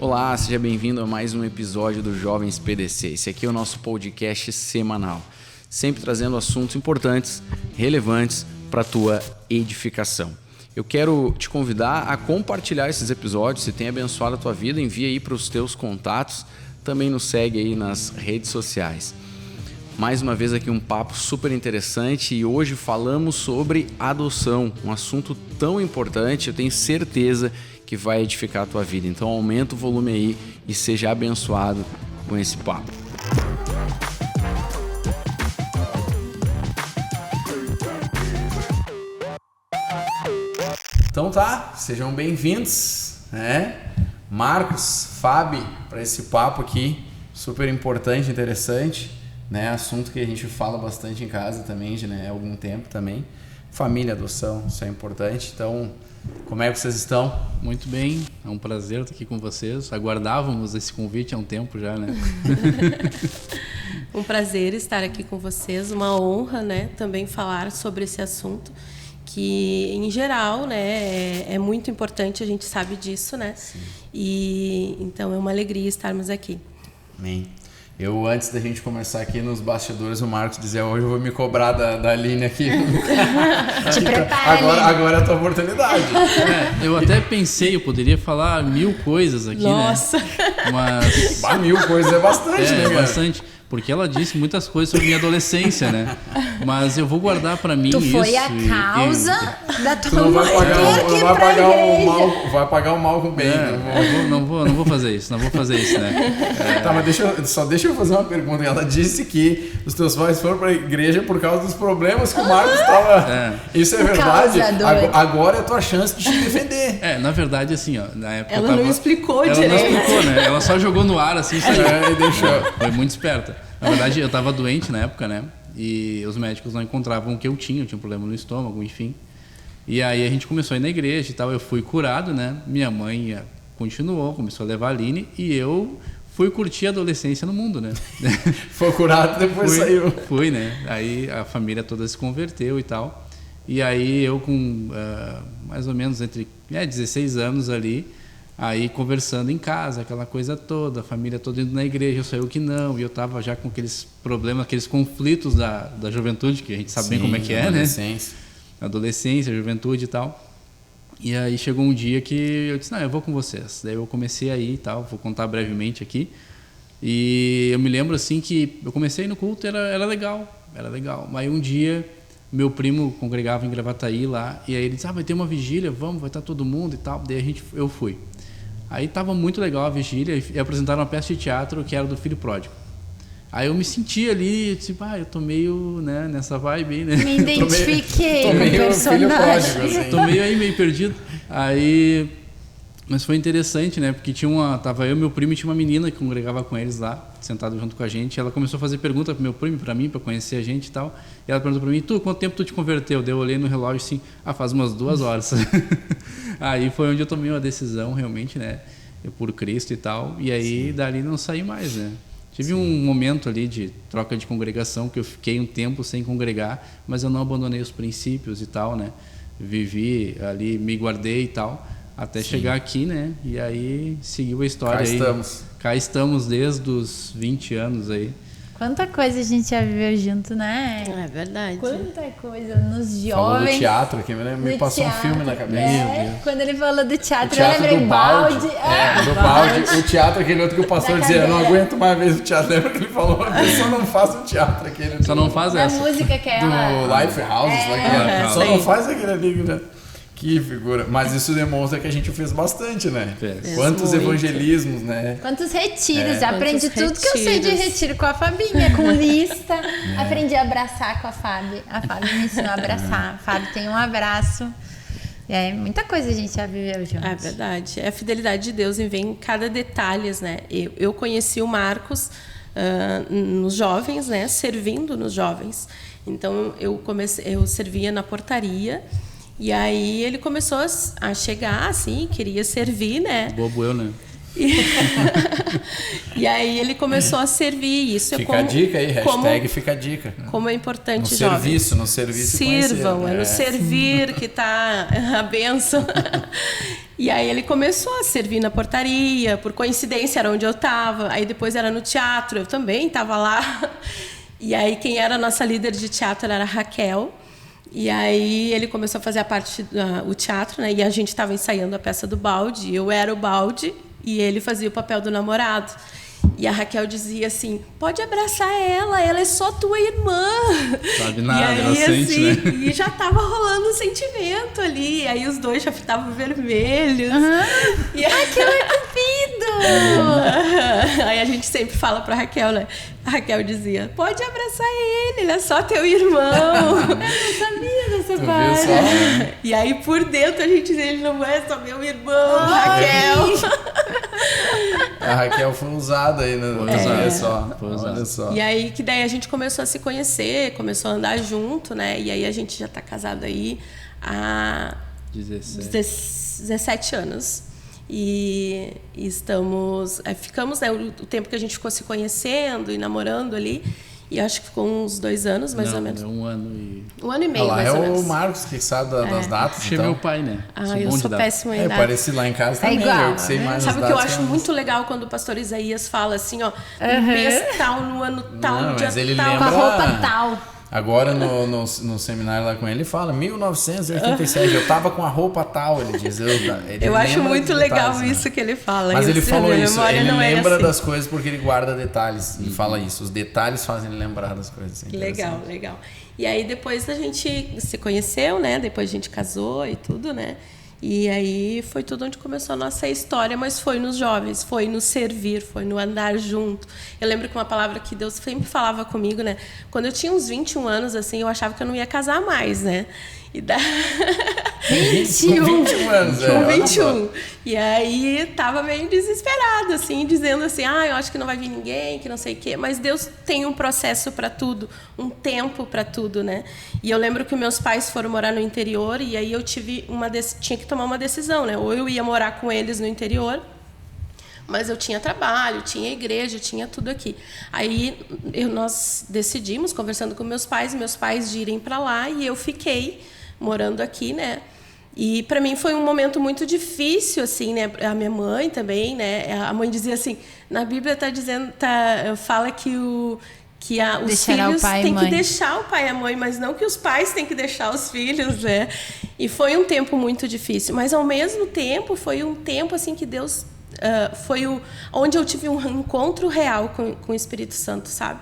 Olá, seja bem-vindo a mais um episódio do Jovens PDC. Esse aqui é o nosso podcast semanal, sempre trazendo assuntos importantes, relevantes para a tua edificação. Eu quero te convidar a compartilhar esses episódios. Se tem abençoado a tua vida, envia aí para os teus contatos. Também nos segue aí nas redes sociais. Mais uma vez aqui um papo super interessante e hoje falamos sobre adoção, um assunto tão importante, eu tenho certeza que vai edificar a tua vida. Então aumenta o volume aí e seja abençoado com esse papo. Então tá, sejam bem-vindos, né? Marcos, Fábio, para esse papo aqui, super importante, interessante, né? Assunto que a gente fala bastante em casa também, já, né? Há algum tempo também. Família, adoção, isso é importante. Então, como é que vocês estão? Muito bem, é um prazer estar aqui com vocês. Aguardávamos esse convite há um tempo já, né? Um prazer estar aqui com vocês, uma honra, né? Também falar sobre esse assunto que, em geral, né, é muito importante, a gente sabe disso, né? Sim. E então é uma alegria estarmos aqui. Amém. Eu, antes da gente começar aqui nos bastidores, o Marcos dizia, hoje eu vou me cobrar da Aline aqui. Te prepara, agora é a tua oportunidade. Eu até pensei, eu poderia falar 1000 coisas aqui, Nossa. né? Mas... 1000 coisas é bastante, né, É cara? bastante. Porque ela disse muitas coisas sobre minha adolescência, né? Mas eu vou guardar pra mim Tu isso. foi a causa da Tu tua não vai mãe pagar, ter que não ir vai pra pagar o igreja. mal, vai pagar o mal com o bem. Não vou fazer isso, né? Tá, mas deixa eu fazer uma pergunta. Ela disse que os teus pais foram pra igreja por causa dos problemas que o Marcos estava... Isso é Por verdade? causa do- Agora é a tua chance de te defender. Na verdade, assim, ó, na época Ela eu tava... não explicou Ela direito. não explicou, né? Ela só jogou no ar, assim, sabe? E deixou. Foi muito esperta. Na verdade, eu tava doente na época, né? E os médicos não encontravam o que eu tinha um problema no estômago, enfim. E aí a gente começou a ir na igreja e tal, eu fui curado, né? Minha mãe continuou, começou a levar a Aline e eu fui curtir a adolescência no mundo, né? Foi curado, depois saiu. Fui, né? Aí a família toda se converteu e tal. E aí eu com mais ou menos entre 16 anos ali, aí conversando em casa, aquela coisa toda, a família toda indo na igreja, eu saiu que não, e eu tava já com aqueles problemas, aqueles conflitos da juventude, que a gente sabe bem como é que é, né? Adolescência, juventude e tal. E aí chegou um dia que eu disse, não, eu vou com vocês. Daí eu comecei a ir e tal, vou contar brevemente aqui. E eu me lembro assim que eu comecei no culto, era legal. Mas um dia meu primo congregava em Gravataí lá, e aí ele disse, vai ter uma vigília, vamos, vai estar todo mundo e tal. Daí eu fui. Aí estava muito legal a vigília e apresentaram uma peça de teatro que era do Filho Pródigo. Aí eu me senti ali, tipo, eu tô meio, né, nessa vibe aí, né? Me identifiquei com o Filho personagem. pródigo, assim. Tô meio perdido. Aí, mas foi interessante, né? Porque tava eu, meu primo e tinha uma menina que congregava com eles lá, sentado junto com a gente. Ela começou a fazer pergunta pro meu primo, pra mim, pra conhecer a gente e tal. E ela perguntou pra mim, quanto tempo tu te converteu? Daí eu olhei no relógio assim, faz umas 2 horas. Aí foi onde eu tomei uma decisão realmente, né? Por Cristo e tal. E aí, dali não saí mais, né? Tive um momento ali de troca de congregação, que eu fiquei um tempo sem congregar, mas eu não abandonei os princípios e tal, né? Vivi ali, me guardei e tal, até chegar aqui, né? E aí seguiu a história aí. Cá estamos desde os 20 anos aí. Quanta coisa a gente já viveu junto, né? É verdade. Quanta coisa nos jovens. Falou do teatro aqui, me passou um filme na cabeça. Quando ele falou do O teatro, eu teatro lembrei do balde. do balde. O teatro, aquele outro que o pastor Da dizia, eu não cadeira. aguento mais ver o teatro. Lembra que ele falou, a pessoa não faz o teatro aquele. Só não faz Da essa. música que ela... Do Life Houses, lá que só não faz aquele ali, né? Que figura. Mas isso demonstra que a gente fez bastante, né? Fez. Quantos Muito. evangelismos, né? Quantos retiros, aprendi Quantos tudo que eu sei de retiros. retiro com a Fabinha, com lista. Aprendi a abraçar com a Fábio. A Fábio me ensinou a abraçar. A Fábio tem um abraço. Muita coisa a gente já viveu juntos. É verdade. É a fidelidade de Deus e vem em cada detalhe, né? Eu conheci o Marcos nos jovens, né? Servindo nos jovens. Então eu servia na portaria. E aí ele começou a chegar, assim, queria servir, né? Bobo eu, né? E aí ele começou a servir. Isso fica a dica aí, hashtag fica a dica. Como é importante, no jovens. serviço Sirvam, conhecer, é no servir que está a bênção. E aí ele começou a servir na portaria, por coincidência era onde eu estava. Aí depois era no teatro, eu também estava lá. E aí quem era a nossa líder de teatro era a Raquel. E aí ele começou a fazer a parte do teatro, né? E a gente estava ensaiando a peça do Balde. Eu era o Balde e ele fazia o papel do namorado. E a Raquel dizia assim, pode abraçar ela é só tua irmã. Sabe nada, e aí, inocente, assim, né? E já tava rolando um sentimento ali. E aí os dois já estavam vermelhos. E aí, Que cupido! Aí a gente sempre fala pra Raquel, né? A Raquel dizia, pode abraçar ele é só teu irmão. Eu não sabia dessa Tu parte. viu só? E aí por dentro a gente dizia, ele não é só meu irmão, Raquel. A Raquel foi usada aí, né? Olha só. Foi usada. Olha só. E aí que daí a gente começou a se conhecer, começou a andar junto, né? E aí a gente já tá casado aí há 17 anos. E estamos... ficamos, né, o tempo que a gente ficou se conhecendo e namorando ali. E acho que ficou uns 2 anos, mais ou menos. É 1 ano e... 1 ano e meio, Lá mais é ou menos. o Marcos que sabe das datas. Puxei Então. meu pai, né? Eu bom de sou data. péssima em Eu idade. pareci lá em casa também. igual, Eu que sei mais Sabe o as que eu datas acho ela- muito legal quando o pastor Isaías fala assim, ó, no mês tal, no ano tal, Não, no dia mas ele tal. Com a lembra- roupa tal. Agora no seminário lá com ele fala 1987, eu tava com a roupa tal, ele diz. Eu acho muito legal isso que ele fala. Mas ele falou minha isso, memória ele não é lembra assim. das coisas porque ele guarda detalhes. Ele fala isso, os detalhes fazem ele lembrar das coisas. É Legal, interessante. legal. E aí depois a gente se conheceu, né? Depois a gente casou e tudo, né? E aí foi tudo onde começou a nossa história, mas foi nos jovens, foi no servir, foi no andar junto. Eu lembro que uma palavra que Deus sempre falava comigo, né? Quando eu tinha uns 21 anos, assim, eu achava que eu não ia casar mais, né? E da... 21 anos, Com olha 21. só. E aí tava meio desesperada, assim, dizendo assim, eu acho que não vai vir ninguém, que não sei o quê. Mas Deus tem um processo para tudo, um tempo para tudo, né? E eu lembro que meus pais foram morar no interior e aí eu tinha que tomar uma decisão, né? Ou eu ia morar com eles no interior, mas eu tinha trabalho, tinha igreja, tinha tudo aqui. Aí nós decidimos, conversando com meus pais de irem para lá e eu fiquei morando aqui, né? E para mim foi um momento muito difícil, assim, né? A minha mãe também, né? A mãe dizia assim, na Bíblia fala que os Deixará filhos o pai e têm que mãe. deixar o pai e a mãe, mas não que os pais têm que deixar os filhos, né? E foi um tempo muito difícil, mas ao mesmo tempo foi um tempo assim que Deus onde eu tive um encontro real com o Espírito Santo, sabe?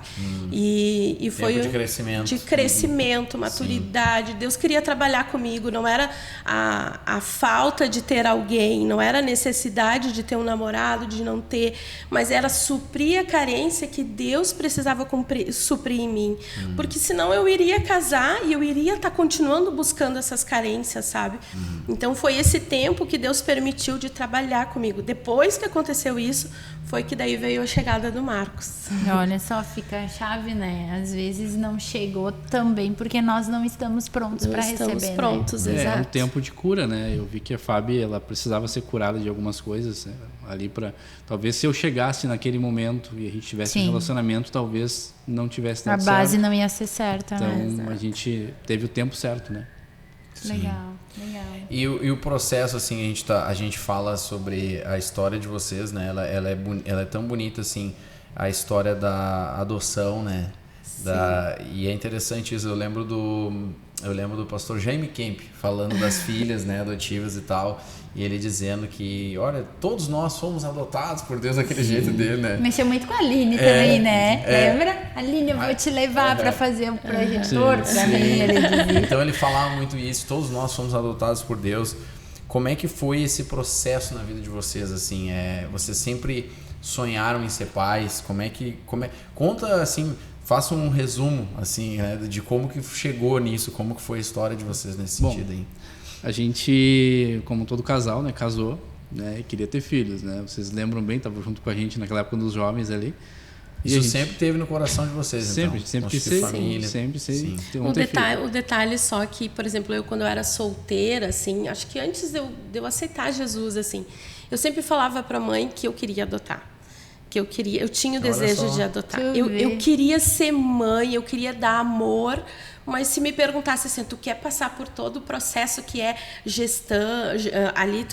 E foi Tempo de crescimento. de crescimento, maturidade. Deus queria trabalhar comigo, não era a falta de ter alguém, não era a necessidade de ter um namorado, de não ter, mas era suprir a carência que Deus precisava suprir em mim. Porque senão eu iria casar e eu iria estar continuando buscando essas carências, sabe? Então foi esse tempo que Deus permitiu de trabalhar comigo. Depois que aconteceu isso, foi que daí veio a chegada do Marcos. Olha só, fica a chave, né? Às vezes não chegou também porque nós não estamos prontos para receber. Estamos prontos, É um exato. tempo de cura, né? Eu vi que a Fábio, ela precisava ser curada de algumas coisas, né? Ali para talvez se eu chegasse naquele momento e a gente tivesse um Sim. relacionamento, talvez não tivesse A dado base certo. não ia ser certa, né? Então a gente teve o tempo certo, né? Legal, legal. E o processo, assim, a gente fala sobre a história de vocês, né? Ela é tão bonita, assim, a história da adoção, né? E é interessante isso. Eu lembro do pastor Jaime Kemp falando das filhas, né, adotivas e tal, e ele dizendo que, olha, todos nós fomos adotados por Deus daquele jeito dele, né? Mexeu muito com a Aline também, né? Lembra? Aline, eu vou te levar para fazer um projetor para mim, ele dizia. Então ele falava muito isso, todos nós fomos adotados por Deus. Como é que foi esse processo na vida de vocês, assim? Vocês sempre sonharam em ser pais? Conta, assim, faça um resumo, assim, né, de como que chegou nisso, como que foi a história de vocês nesse sentido aí. A gente, como todo casal, né, casou, né, e queria ter filhos, né? Vocês lembram bem, estavam junto com a gente naquela época dos jovens ali. E Isso a gente sempre teve no coração de vocês, sempre, então? sempre Construir quis ser, família. sempre Sim. O detalhe só que, por exemplo, eu quando eu era solteira, assim, acho que antes de eu aceitar Jesus, assim, Eu sempre falava para a mãe que eu queria adotar. Eu tinha o desejo de adotar. Eu queria ser mãe, eu queria dar amor, mas se me perguntasse assim, tu quer passar por todo o processo que é ali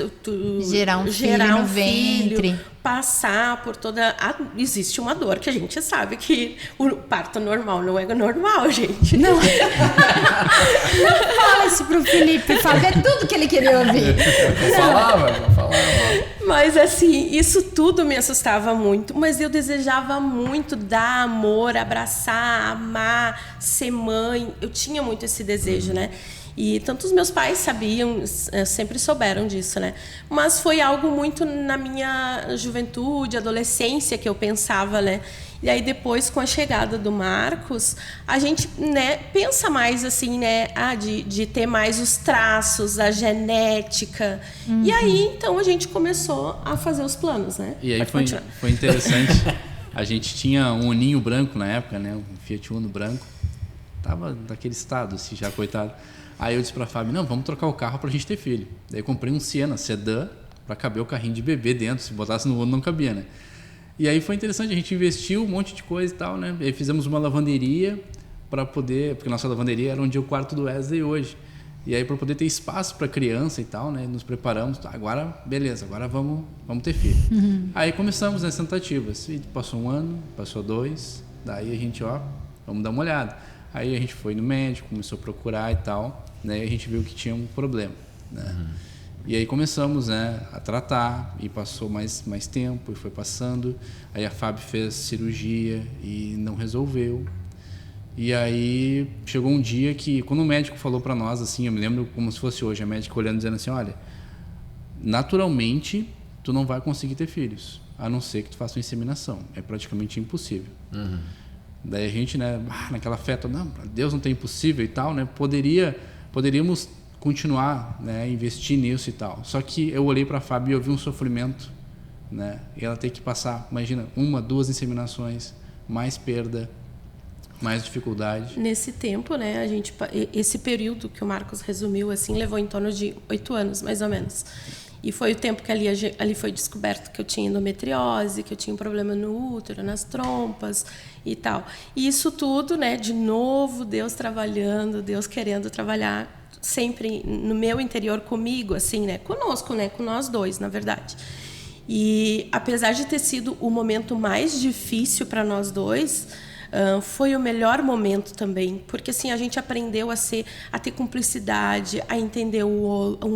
gerar um filho no ventre, passar por toda existe uma dor que a gente sabe que o parto normal não é normal, gente. Não. Não fala isso pro Felipe, Fábio, é tudo que ele queria ouvir. Eu falava. Mas assim, isso tudo me assustava muito, mas eu desejava muito dar amor, abraçar, amar, ser mãe. Eu tinha muito esse desejo, né? E tanto os meus pais sabiam, sempre souberam disso, né? Mas foi algo muito na minha juventude, adolescência que eu pensava, né? E aí depois, com a chegada do Marcos, a gente, né, pensa mais assim, né? De ter mais os traços, a genética. E aí, então, a gente começou a fazer os planos, né? E aí foi interessante. A gente tinha um Uninho branco na época, né? Um Fiat Uno branco. Tava daquele estado, assim, já, coitado. Aí eu disse pra Fábio, não, vamos trocar o carro pra gente ter filho. Daí eu comprei um Siena sedã pra caber o carrinho de bebê dentro. Se botasse no Uno, não cabia, né? E aí foi interessante, a gente investiu um monte de coisa e tal, né? E aí fizemos uma lavanderia para poder... Porque nossa lavanderia era onde é o quarto do Wesley hoje. E aí para poder ter espaço para criança e tal, né? Nos preparamos. Agora, beleza, agora vamos ter filho. Aí começamos nas tentativas. E passou 1 ano, passou 2. Daí a gente, vamos dar uma olhada. Aí a gente foi no médico, começou a procurar e tal. Né? E a gente viu que tinha um problema, né? E aí começamos, né, a tratar, e passou mais tempo, e foi passando. Aí a Fábio fez cirurgia e não resolveu. E aí chegou um dia que, quando o médico falou para nós, assim, eu me lembro como se fosse hoje, a médica olhando, dizendo assim, olha, naturalmente tu não vai conseguir ter filhos, a não ser que tu faça uma inseminação. É praticamente impossível. Daí a gente, né, naquela fé, não, Deus não tem impossível e tal, né, poderíamos continuar, né, investir nisso e tal. Só que eu olhei para a Fábio e eu vi um sofrimento, né? E ela tem que passar, imagina, 1, 2 inseminações, mais perda, mais dificuldade. Nesse tempo, né, esse período que o Marcos resumiu assim, levou em torno de 8 anos, mais ou menos. E foi o tempo que ali foi descoberto que eu tinha endometriose, que eu tinha um problema no útero, nas trompas e tal. E isso tudo, né, de novo, Deus trabalhando, Deus querendo trabalhar sempre no meu interior comigo, assim, né, conosco, né, com nós dois, na verdade. E apesar de ter sido o momento mais difícil para nós dois, foi o melhor momento também, porque assim a gente aprendeu a ter cumplicidade, a entender um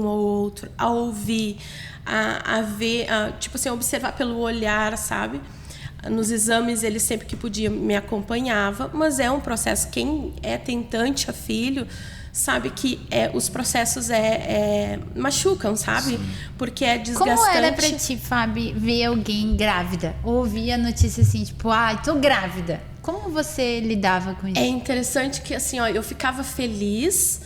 ao outro, a ouvir, a ver, tipo assim, a observar pelo olhar, sabe? Nos exames ele sempre que podia me acompanhava, mas é um processo. Quem é tentante a filho sabe que os processos machucam, sabe? Sim. Porque é desgastante. Como era pra ti, Fábio, ver alguém grávida? Ouvir a notícia assim, tipo, tô grávida. Como você lidava com isso? É interessante que, assim, eu ficava feliz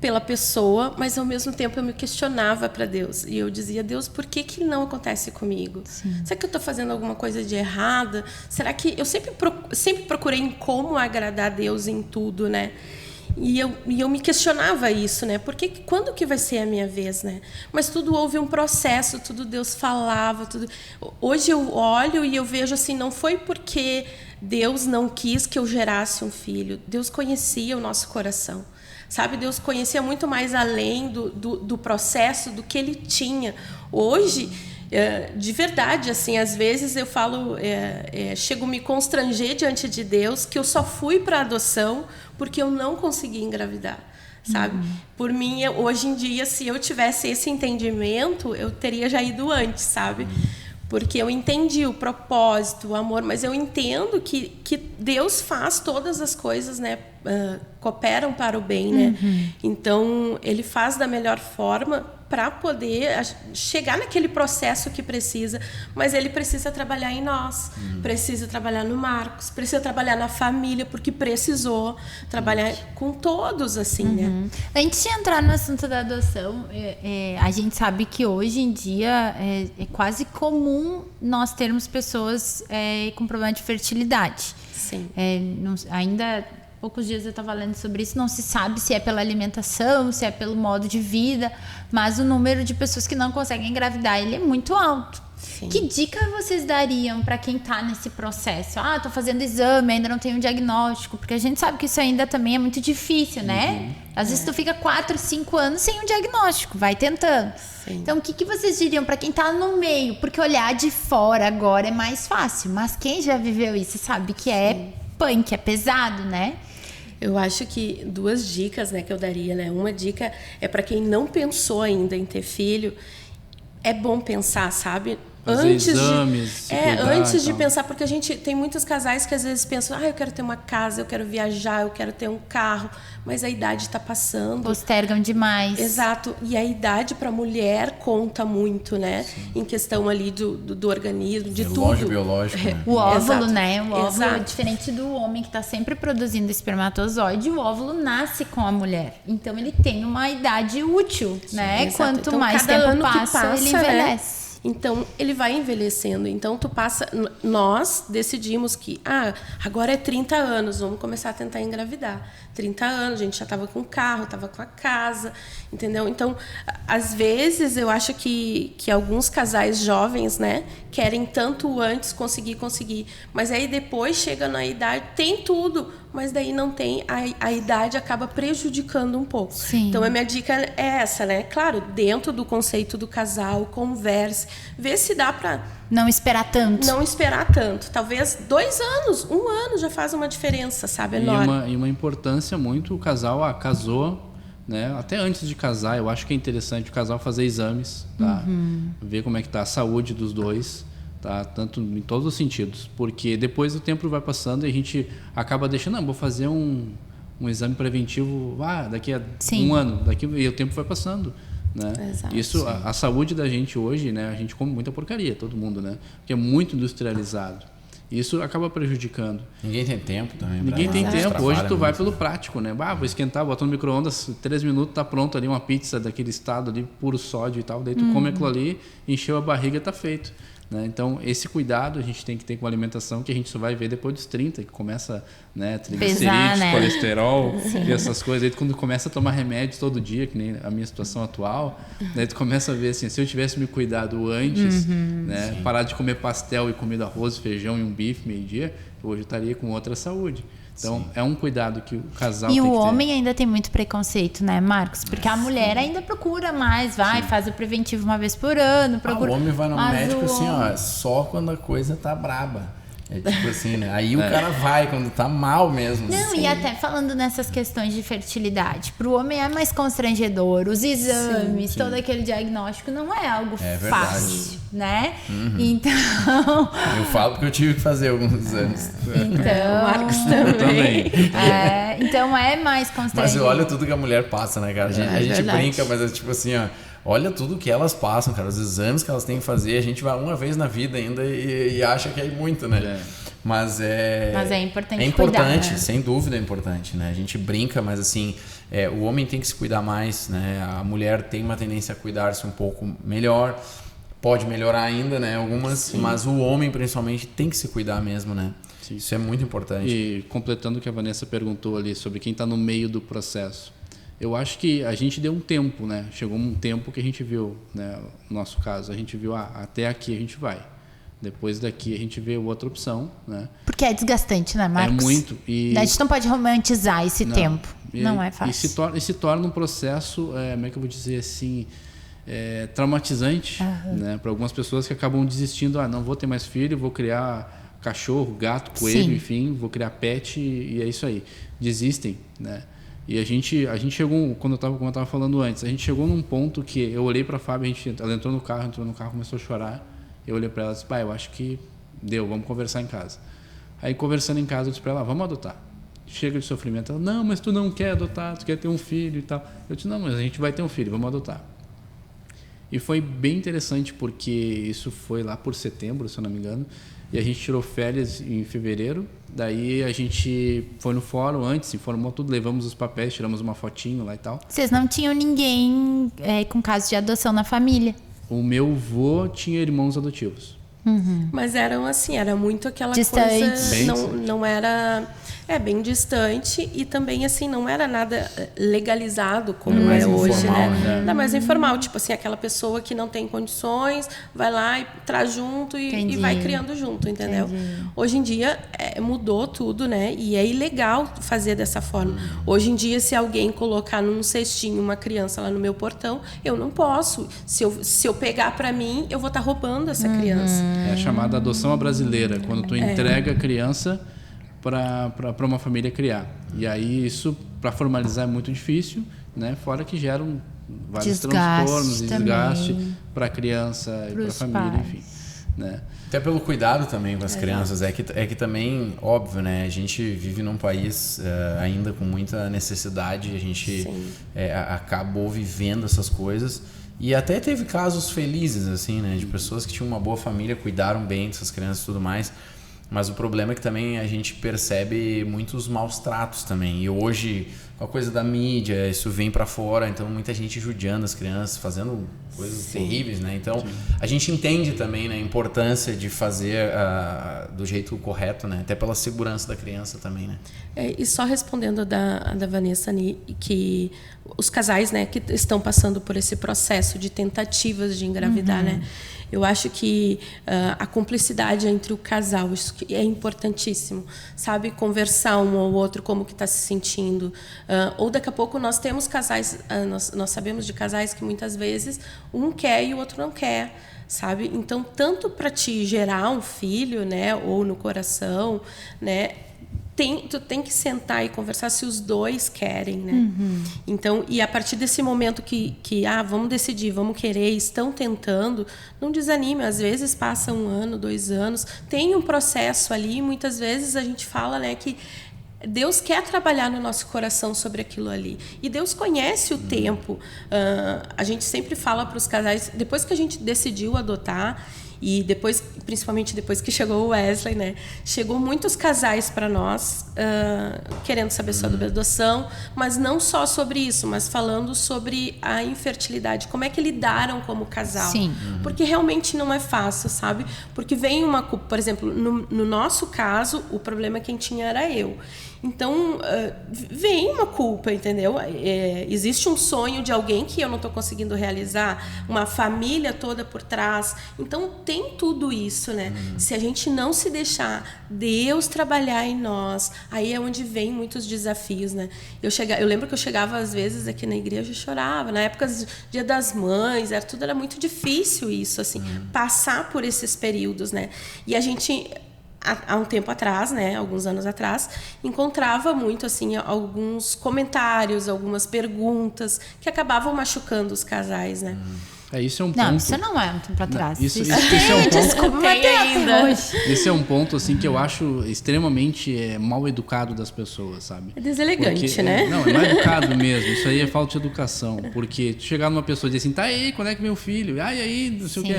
pela pessoa, mas ao mesmo tempo eu me questionava para Deus. E eu dizia, Deus, por que não acontece comigo? Sim. Será que eu estou fazendo alguma coisa de errada? Será que... Eu sempre procurei em como agradar a Deus em tudo, né? E eu me questionava isso, né? Porque quando que vai ser a minha vez, né? Mas tudo houve um processo, tudo Deus falava, tudo. Hoje eu olho e eu vejo assim, não foi porque Deus não quis que eu gerasse um filho. Deus conhecia o nosso coração, sabe? Deus conhecia muito mais além do processo do que Ele tinha. Hoje, de verdade, assim, às vezes eu falo, chego a me constranger diante de Deus que eu só fui para a adoção porque eu não consegui engravidar, sabe? Por mim, hoje em dia, se eu tivesse esse entendimento, eu teria já ido antes, sabe? Porque eu entendi o propósito, o amor, mas eu entendo que Deus faz todas as coisas, né? Cooperam para o bem, né? Então, Ele faz da melhor forma para poder chegar naquele processo que precisa, mas Ele precisa trabalhar em nós, precisa trabalhar no Marcos, precisa trabalhar na família, porque precisou trabalhar com todos, assim, né? Antes de entrar no assunto da adoção, a gente sabe que hoje em dia é quase comum nós termos pessoas com problema de fertilidade. Sim. Ainda poucos dias eu estava lendo sobre isso, não se sabe se é pela alimentação, se é pelo modo de vida, mas o número de pessoas que não conseguem engravidar, ele é muito alto. Sim. Que dica vocês dariam para quem está nesse processo? Tô fazendo exame, ainda não tenho um diagnóstico, porque a gente sabe que isso ainda também é muito difícil, né? Às vezes tu fica 4, 5 anos sem um diagnóstico, vai tentando. Sim. Então, o que vocês diriam para quem está no meio? Porque olhar de fora agora é mais fácil, mas quem já viveu isso sabe que é punk, é pesado, né? Eu acho que 2 dicas, né, que eu daria, né? Uma dica é para quem não pensou ainda em ter filho, é bom pensar, sabe? Fazer exames, antes de pensar, porque a gente tem muitos casais que às vezes pensam, eu quero ter uma casa, eu quero viajar, eu quero ter um carro, mas a idade está passando. Postergam demais. Exato, e a idade para a mulher conta muito, né? Sim. Em questão ali do organismo, de tudo. Relógio biológico, né? O óvulo, Exato. né? O óvulo é Exato. diferente do homem que está sempre produzindo espermatozoide, o óvulo nasce com a mulher. Então ele tem uma idade útil, né? Exato. Quanto Então, mais cada tempo ano que passa, ele né? envelhece. Então, ele vai envelhecendo. Então, nós decidimos que, agora é 30 anos, vamos começar a tentar engravidar. 30 anos, a gente já estava com o carro, estava com a casa, entendeu? Então, às vezes, eu acho que alguns casais jovens, né, querem tanto antes conseguir, mas aí depois chega na idade, tem tudo, mas daí não tem, a idade acaba prejudicando um pouco. Sim. Então, a minha dica é essa, né? Claro, dentro do conceito do casal, converse, vê se dá para não esperar tanto. Não esperar tanto. Talvez 2 anos, 1 ano já faz uma diferença, sabe? Enorme. E uma importância muito, o casal casou, né? Até antes de casar, eu acho que é interessante o casal fazer exames, tá? Ver como é que tá a saúde dos dois, tá? Tanto em todos os sentidos. Porque depois o tempo vai passando e a gente acaba deixando, vou fazer um exame preventivo daqui a 1 ano, e o tempo vai passando. Né? Exato, isso, a saúde da gente hoje, né? A gente come muita porcaria, todo mundo, né? Porque é muito industrializado. Isso acaba prejudicando. Ninguém tem tempo também. Ninguém tem tempo. Hoje tu vai pelo prático, né? Vou esquentar, bota no micro-ondas, 3 minutos, tá pronto ali uma pizza daquele estado ali, puro sódio e tal. Daí tu come aquilo ali, encheu a barriga, tá feito. Né? Então, esse cuidado a gente tem que ter com a alimentação, que a gente só vai ver depois dos 30, que começa, né, triglicerídeos, né? Colesterol e essas coisas. Aí quando começa a tomar remédio todo dia, que nem a minha situação atual, daí tu começa a ver assim, se eu tivesse me cuidado antes, né, parar de comer pastel e comido arroz, feijão e um bife meio-dia, hoje eu estaria com outra saúde. Então, é um cuidado que o casal tem que ter. E o homem ainda tem muito preconceito, né, Marcos? Porque a mulher ainda procura mais, faz o preventivo uma vez por ano. O homem vai no médico assim, só quando a coisa tá braba. É tipo assim, né? Aí o cara vai quando tá mal mesmo. Não, e até falando nessas questões de fertilidade, pro homem é mais constrangedor, os exames, todo aquele diagnóstico não é algo fácil, né? Então... Eu falo porque eu tive que fazer alguns exames. O Marcos também. Então é mais constrangedor. Mas olha tudo que a mulher passa, né, cara? A gente brinca, mas é tipo assim, olha tudo que elas passam, cara, os exames que elas têm que fazer, a gente vai uma vez na vida ainda e acha que é muito, né? Mas é importante é importante, cuidar, sem dúvida é importante, né? A gente brinca, mas assim, o homem tem que se cuidar mais, né? A mulher tem uma tendência a cuidar-se um pouco melhor, pode melhorar ainda, né? Algumas, mas o homem principalmente tem que se cuidar mesmo, né? Sim. Isso é muito importante. E completando o que a Vanessa perguntou ali sobre quem está no meio do processo, eu acho que a gente deu um tempo, né? Chegou um tempo que a gente viu, né? No nosso caso, a gente viu, até aqui a gente vai. Depois daqui a gente vê outra opção, né? Porque é desgastante, né, Marcos? É muito. A gente não pode romantizar esse tempo. Não é fácil. E se torna um processo, como é que eu vou dizer assim, traumatizante, né? Para algumas pessoas que acabam desistindo, não vou ter mais filho, vou criar cachorro, gato, coelho, enfim, vou criar pet e é isso aí. Desistem, né? E a gente chegou, como eu estava falando antes, a gente chegou num ponto que eu olhei para a Fábio, ela entrou no carro, começou a chorar. Eu olhei para ela e disse, eu acho que deu, vamos conversar em casa. Aí, conversando em casa, eu disse para ela, vamos adotar. Chega de sofrimento. Ela, não, mas tu não quer adotar, tu quer ter um filho e tal. Eu disse, não, mas a gente vai ter um filho, vamos adotar. E foi bem interessante, porque isso foi lá por setembro, se eu não me engano, e a gente tirou férias em fevereiro. Daí a gente foi no fórum antes, informou tudo, levamos os papéis, tiramos uma fotinho lá e tal. Vocês não tinham ninguém com caso de adoção na família? O meu avô tinha irmãos adotivos. Mas eram assim, era muito aquela Distante. coisa, Bem não era bem distante e também assim não era nada legalizado como Era mais é hoje, informal, né? Era mais informal, tipo assim, aquela pessoa que não tem condições, vai lá e traz junto e Entendi. vai criando junto, entendeu? Entendi. Hoje em dia mudou tudo, né? E é ilegal fazer dessa forma. Hoje em dia, se alguém colocar num cestinho uma criança lá no meu portão, eu não posso. Se eu pegar para mim, eu vou estar roubando essa criança. É a chamada adoção à brasileira, quando tu entrega a criança para uma família criar. E aí isso, para formalizar, é muito difícil, né? Fora que geram vários Desgaste transtornos e também. desgaste para a criança e para a Pros família, pais. enfim. Né? Até pelo cuidado também com as crianças. É que também, óbvio, né? A gente vive num país ainda com muita necessidade. A gente acabou vivendo essas coisas. E até teve casos felizes, assim, né? De pessoas que tinham uma boa família, cuidaram bem dessas crianças e tudo mais. Mas o problema é que também a gente percebe muitos maus tratos também. E hoje, com a coisa da mídia, isso vem para fora. Então, muita gente judiando as crianças, fazendo coisas terríveis, né? Então, a gente entende também, né, a importância de fazer do jeito correto, né? Até pela segurança da criança também, né? E só respondendo a da Vanessa, que os casais, né, que estão passando por esse processo de tentativas de engravidar, né? Eu acho que a cumplicidade entre o casal, isso é importantíssimo, sabe? Conversar um ao outro, como que está se sentindo. Ou daqui a pouco nós temos casais, nós sabemos de casais que muitas vezes um quer e o outro não quer, sabe? Então, tanto para te gerar um filho, né, ou no coração, né, tu tem que sentar e conversar se os dois querem, né? Então, e a partir desse momento que vamos decidir, vamos querer, estão tentando, não desanime. Às vezes passa 1 ano, 2 anos, tem um processo ali. Muitas vezes a gente fala, né, que Deus quer trabalhar no nosso coração sobre aquilo ali. E Deus conhece o tempo. A gente sempre fala para os casais, depois que a gente decidiu adotar, e depois, principalmente depois que chegou o Wesley, né? Chegou muitos casais para nós querendo saber sobre a adoção, mas não só sobre isso, mas falando sobre a infertilidade, como é que lidaram como casal. Sim. Porque realmente não é fácil, sabe? Porque vem uma culpa, por exemplo, no nosso caso, o problema quem tinha era eu. Então, vem uma culpa, entendeu? Existe um sonho de alguém que eu não estou conseguindo realizar, uma família toda por trás. Então, tem tudo isso, né? Se a gente não se deixar Deus trabalhar em nós, aí é onde vem muitos desafios, né? Eu lembro que eu chegava, às vezes, aqui na igreja e chorava. Na época do Dia das Mães, tudo era muito difícil isso, assim, passar por esses períodos, né? E a gente... há um tempo atrás, né, alguns anos atrás, encontrava muito assim alguns comentários, algumas perguntas que acabavam machucando os casais, né? Isso é um ponto. Não, isso não é um tempo atrás. Isso é um ponto. Desculpa, mas tem ainda. hoje. Esse é um ponto assim que eu acho extremamente mal educado das pessoas, sabe? É deselegante, né? Não, é mal educado mesmo. Isso aí é falta de educação. Porque tu chegar numa pessoa e dizer assim, tá aí, quando é que vem o filho? E aí, não sei o que.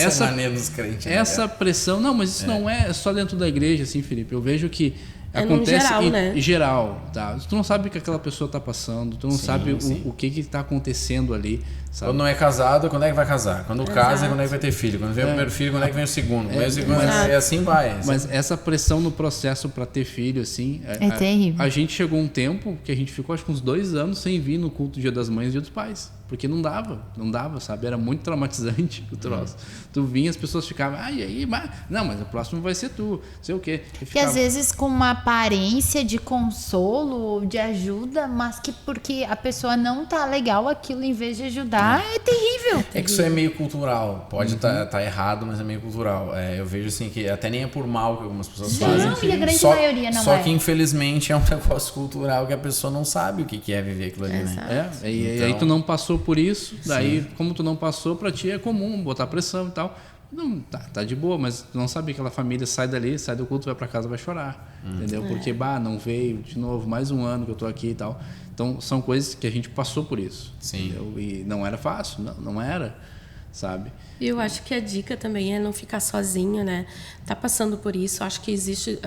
Essa maneira dos crentes, né? Essa pressão, não, mas isso não é só dentro da igreja, assim, Felipe. Eu vejo que acontece geral, né? em geral, tá? Tu não sabe o que aquela pessoa tá passando, tu não sabe o que tá acontecendo ali, sabe? Quando não é casado, quando é que vai casar? Quando casa, quando é que vai ter filho? Quando vem o primeiro filho, quando é que vem o segundo? E assim vai. Mas essa pressão no processo para ter filho, assim... É terrível. A gente chegou um tempo que a gente ficou, acho que uns 2 anos sem vir no culto do Dia das Mães e Dia dos Pais. Porque não dava, sabe? Era muito traumatizante o troço. Tu vinha, as pessoas ficavam, e aí? Mas o próximo vai ser tu, sei o quê. E às vezes com uma aparência de consolo ou de ajuda, mas que porque a pessoa não tá legal, aquilo em vez de ajudar, é terrível. É que isso é meio cultural. Pode tá errado, mas é meio cultural. Eu vejo assim que até nem é por mal que algumas pessoas fazem. Não, e a grande maioria não Só é. que infelizmente é um negócio cultural que a pessoa não sabe o que é viver aquilo ali, né? E aí tu não passou por isso, daí como tu não passou, pra ti é comum botar pressão e tal. Não, tá de boa, mas tu não sabe que aquela família sai dali, sai do culto, vai pra casa, vai chorar, entendeu? Porque, não veio de novo, mais 1 ano que eu tô aqui e tal. Então, são coisas que a gente passou por isso, entendeu? E não era fácil, não era, sabe? E eu acho que a dica também é não ficar sozinho, né? Tá passando por isso, acho que existe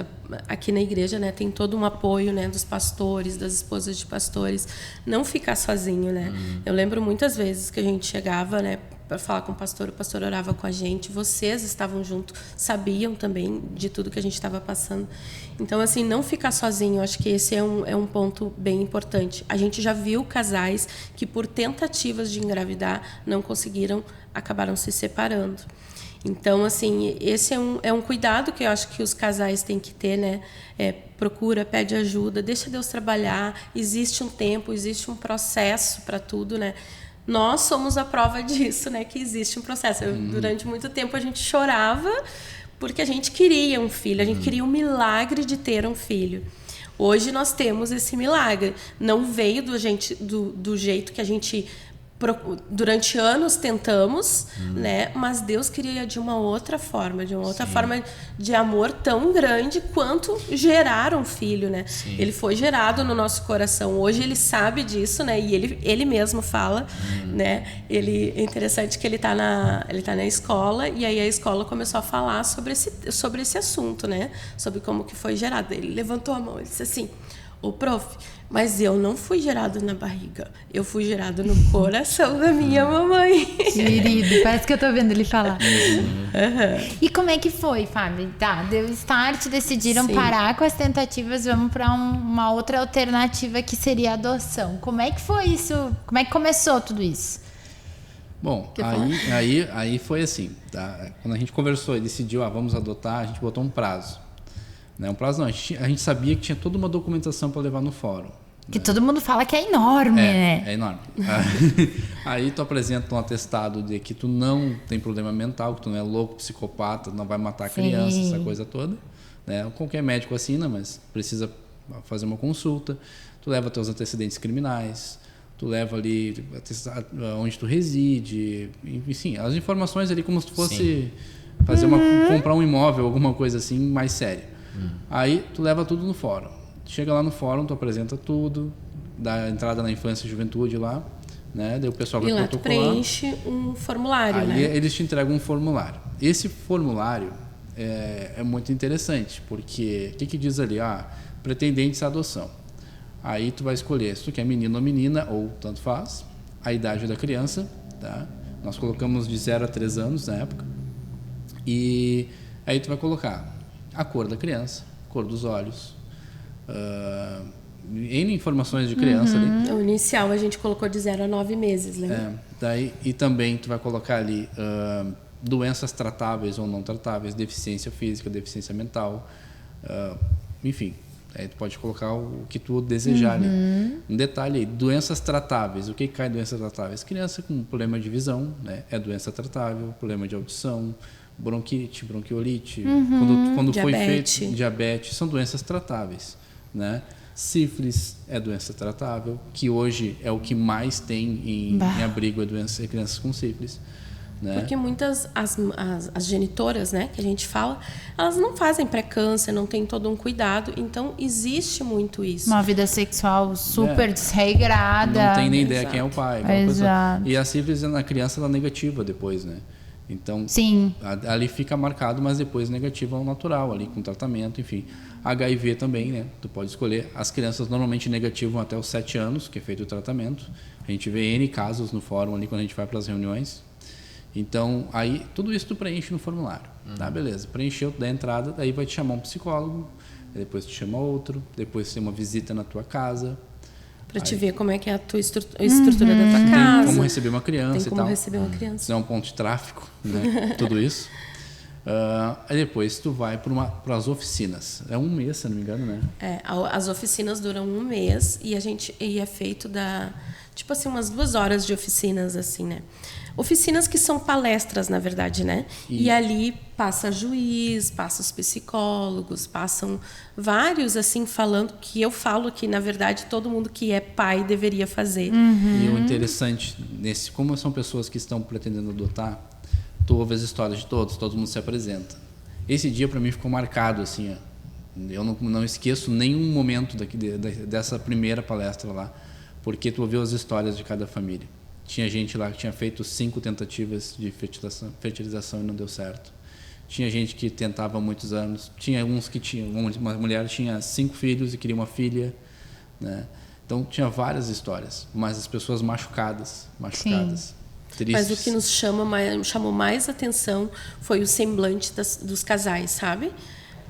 aqui na igreja, né? Tem todo um apoio, né? Dos pastores, das esposas de pastores, não ficar sozinho, né? Eu lembro muitas vezes que a gente chegava, né? para falar com o pastor orava com a gente, vocês estavam junto, sabiam também de tudo que a gente estava passando. Então, assim, não ficar sozinho, acho que esse é um ponto bem importante. A gente já viu casais que, por tentativas de engravidar, não conseguiram, acabaram se separando. Então, assim, esse é um cuidado que eu acho que os casais têm que ter, né? Procura, pede ajuda, deixa Deus trabalhar, existe um tempo, existe um processo para tudo, né? Nós somos a prova disso, né? Que existe um processo. Durante muito tempo a gente chorava porque a gente queria um filho, a gente queria um milagre de ter um filho. Hoje nós temos esse milagre. Não veio do jeito que a gente durante anos tentamos, né? Mas Deus queria de uma outra forma, forma de amor tão grande quanto gerar um filho, né? Sim. Ele foi gerado no nosso coração. Hoje ele sabe disso, né? E ele mesmo fala, né? É interessante que ele tá na escola, e aí a escola começou a falar sobre esse assunto, né? Sobre como que foi gerado. Ele levantou a mão e disse assim: "Ô, prof, mas eu não fui gerado na barriga. Eu fui gerado no coração da minha mamãe." Querido, parece que eu tô vendo ele falar. E como é que foi, Fábio? Tá, deu start, decidiram parar com as tentativas, vamos para uma outra alternativa que seria a adoção. Como é que foi isso? Como é que começou tudo isso? Bom, aí foi assim, tá? Quando a gente conversou e decidiu, vamos adotar, a gente botou um prazo. Não, um prazo não, a gente sabia que tinha toda uma documentação para levar no fórum. Que todo mundo fala que é enorme, né? É enorme. Aí tu apresenta um atestado de que tu não tem problema mental, que tu não é louco, psicopata, não vai matar a criança, essa coisa toda. Né? Qualquer médico assina, mas precisa fazer uma consulta. Tu leva teus antecedentes criminais, tu leva ali onde tu reside, enfim, as informações ali como se tu fosse comprar um imóvel, alguma coisa assim mais séria. Aí tu leva tudo no fórum. Chega lá no fórum, tu apresenta tudo, dá entrada na infância e juventude lá, né? Daí o pessoal vai protocolar. Tu preenche um formulário, aí, né? Eles te entregam um formulário. Esse formulário é muito interessante, porque o que diz ali? Pretendentes à adoção. Aí tu vai escolher se tu quer menino ou menina, ou tanto faz, a idade da criança, tá? Nós colocamos de 0 a 3 anos na época. E aí tu vai colocar a cor da criança, cor dos olhos, N informações de criança ali. O inicial a gente colocou de 0 a 9 meses, né? E também tu vai colocar ali doenças tratáveis ou não tratáveis, deficiência física, deficiência mental, enfim. Aí tu pode colocar o que tu desejar ali. Um detalhe aí, doenças tratáveis. O que cai em doenças tratáveis? Criança com problema de visão, né? É doença tratável, problema de audição, bronquite, bronquiolite, quando foi feito diabetes, são doenças tratáveis, né? Sífilis é doença tratável, que hoje é o que mais tem em abrigo, é crianças com sífilis, né? Porque muitas as genitoras, né, que a gente fala, elas não fazem pré-câncer, não tem todo um cuidado, então existe muito isso. Uma vida sexual super desregrada. Não tem nem ideia quem é o pai. Coisa. E a sífilis na criança ela é negativa depois, né? Então, ali fica marcado, mas depois negativo ao natural, ali com tratamento, enfim. HIV também, né? Tu pode escolher. As crianças normalmente negativam até os 7 anos, que é feito o tratamento. A gente vê N casos no fórum ali quando a gente vai para as reuniões. Então, aí, tudo isso tu preenche no formulário. Tá, beleza. Preencheu, dá entrada, daí vai te chamar um psicólogo, depois te chama outro, depois tem uma visita na tua casa. Para te ver como é que é a tua estrutura da tua casa. Tem como receber uma criança e tal. Tem como receber uma criança. Isso é um ponto de tráfico, né? Tudo isso. Aí depois tu vai para as oficinas. É 1 mês, se não me engano, né? As oficinas duram 1 mês e é feito tipo assim, umas 2 horas de oficinas, assim, né? Oficinas que são palestras, na verdade, né? E ali passa juiz, passa os psicólogos, passam vários, assim, falando que eu falo que, na verdade, todo mundo que é pai deveria fazer. E o interessante, como são pessoas que estão pretendendo adotar, tu ouve as histórias de todo mundo se apresenta. Esse dia, para mim, ficou marcado, assim, eu não esqueço nenhum momento dessa primeira palestra lá, porque tu ouviu as histórias de cada família. Tinha gente lá que tinha feito 5 tentativas de fertilização e não deu certo. Tinha gente que tentava há muitos anos. Tinha uns que uma mulher tinha 5 filhos e queria uma filha, né? Então tinha várias histórias, mas as pessoas machucadas. tristes. Mas o que nos chamou mais atenção foi o semblante dos casais, sabe?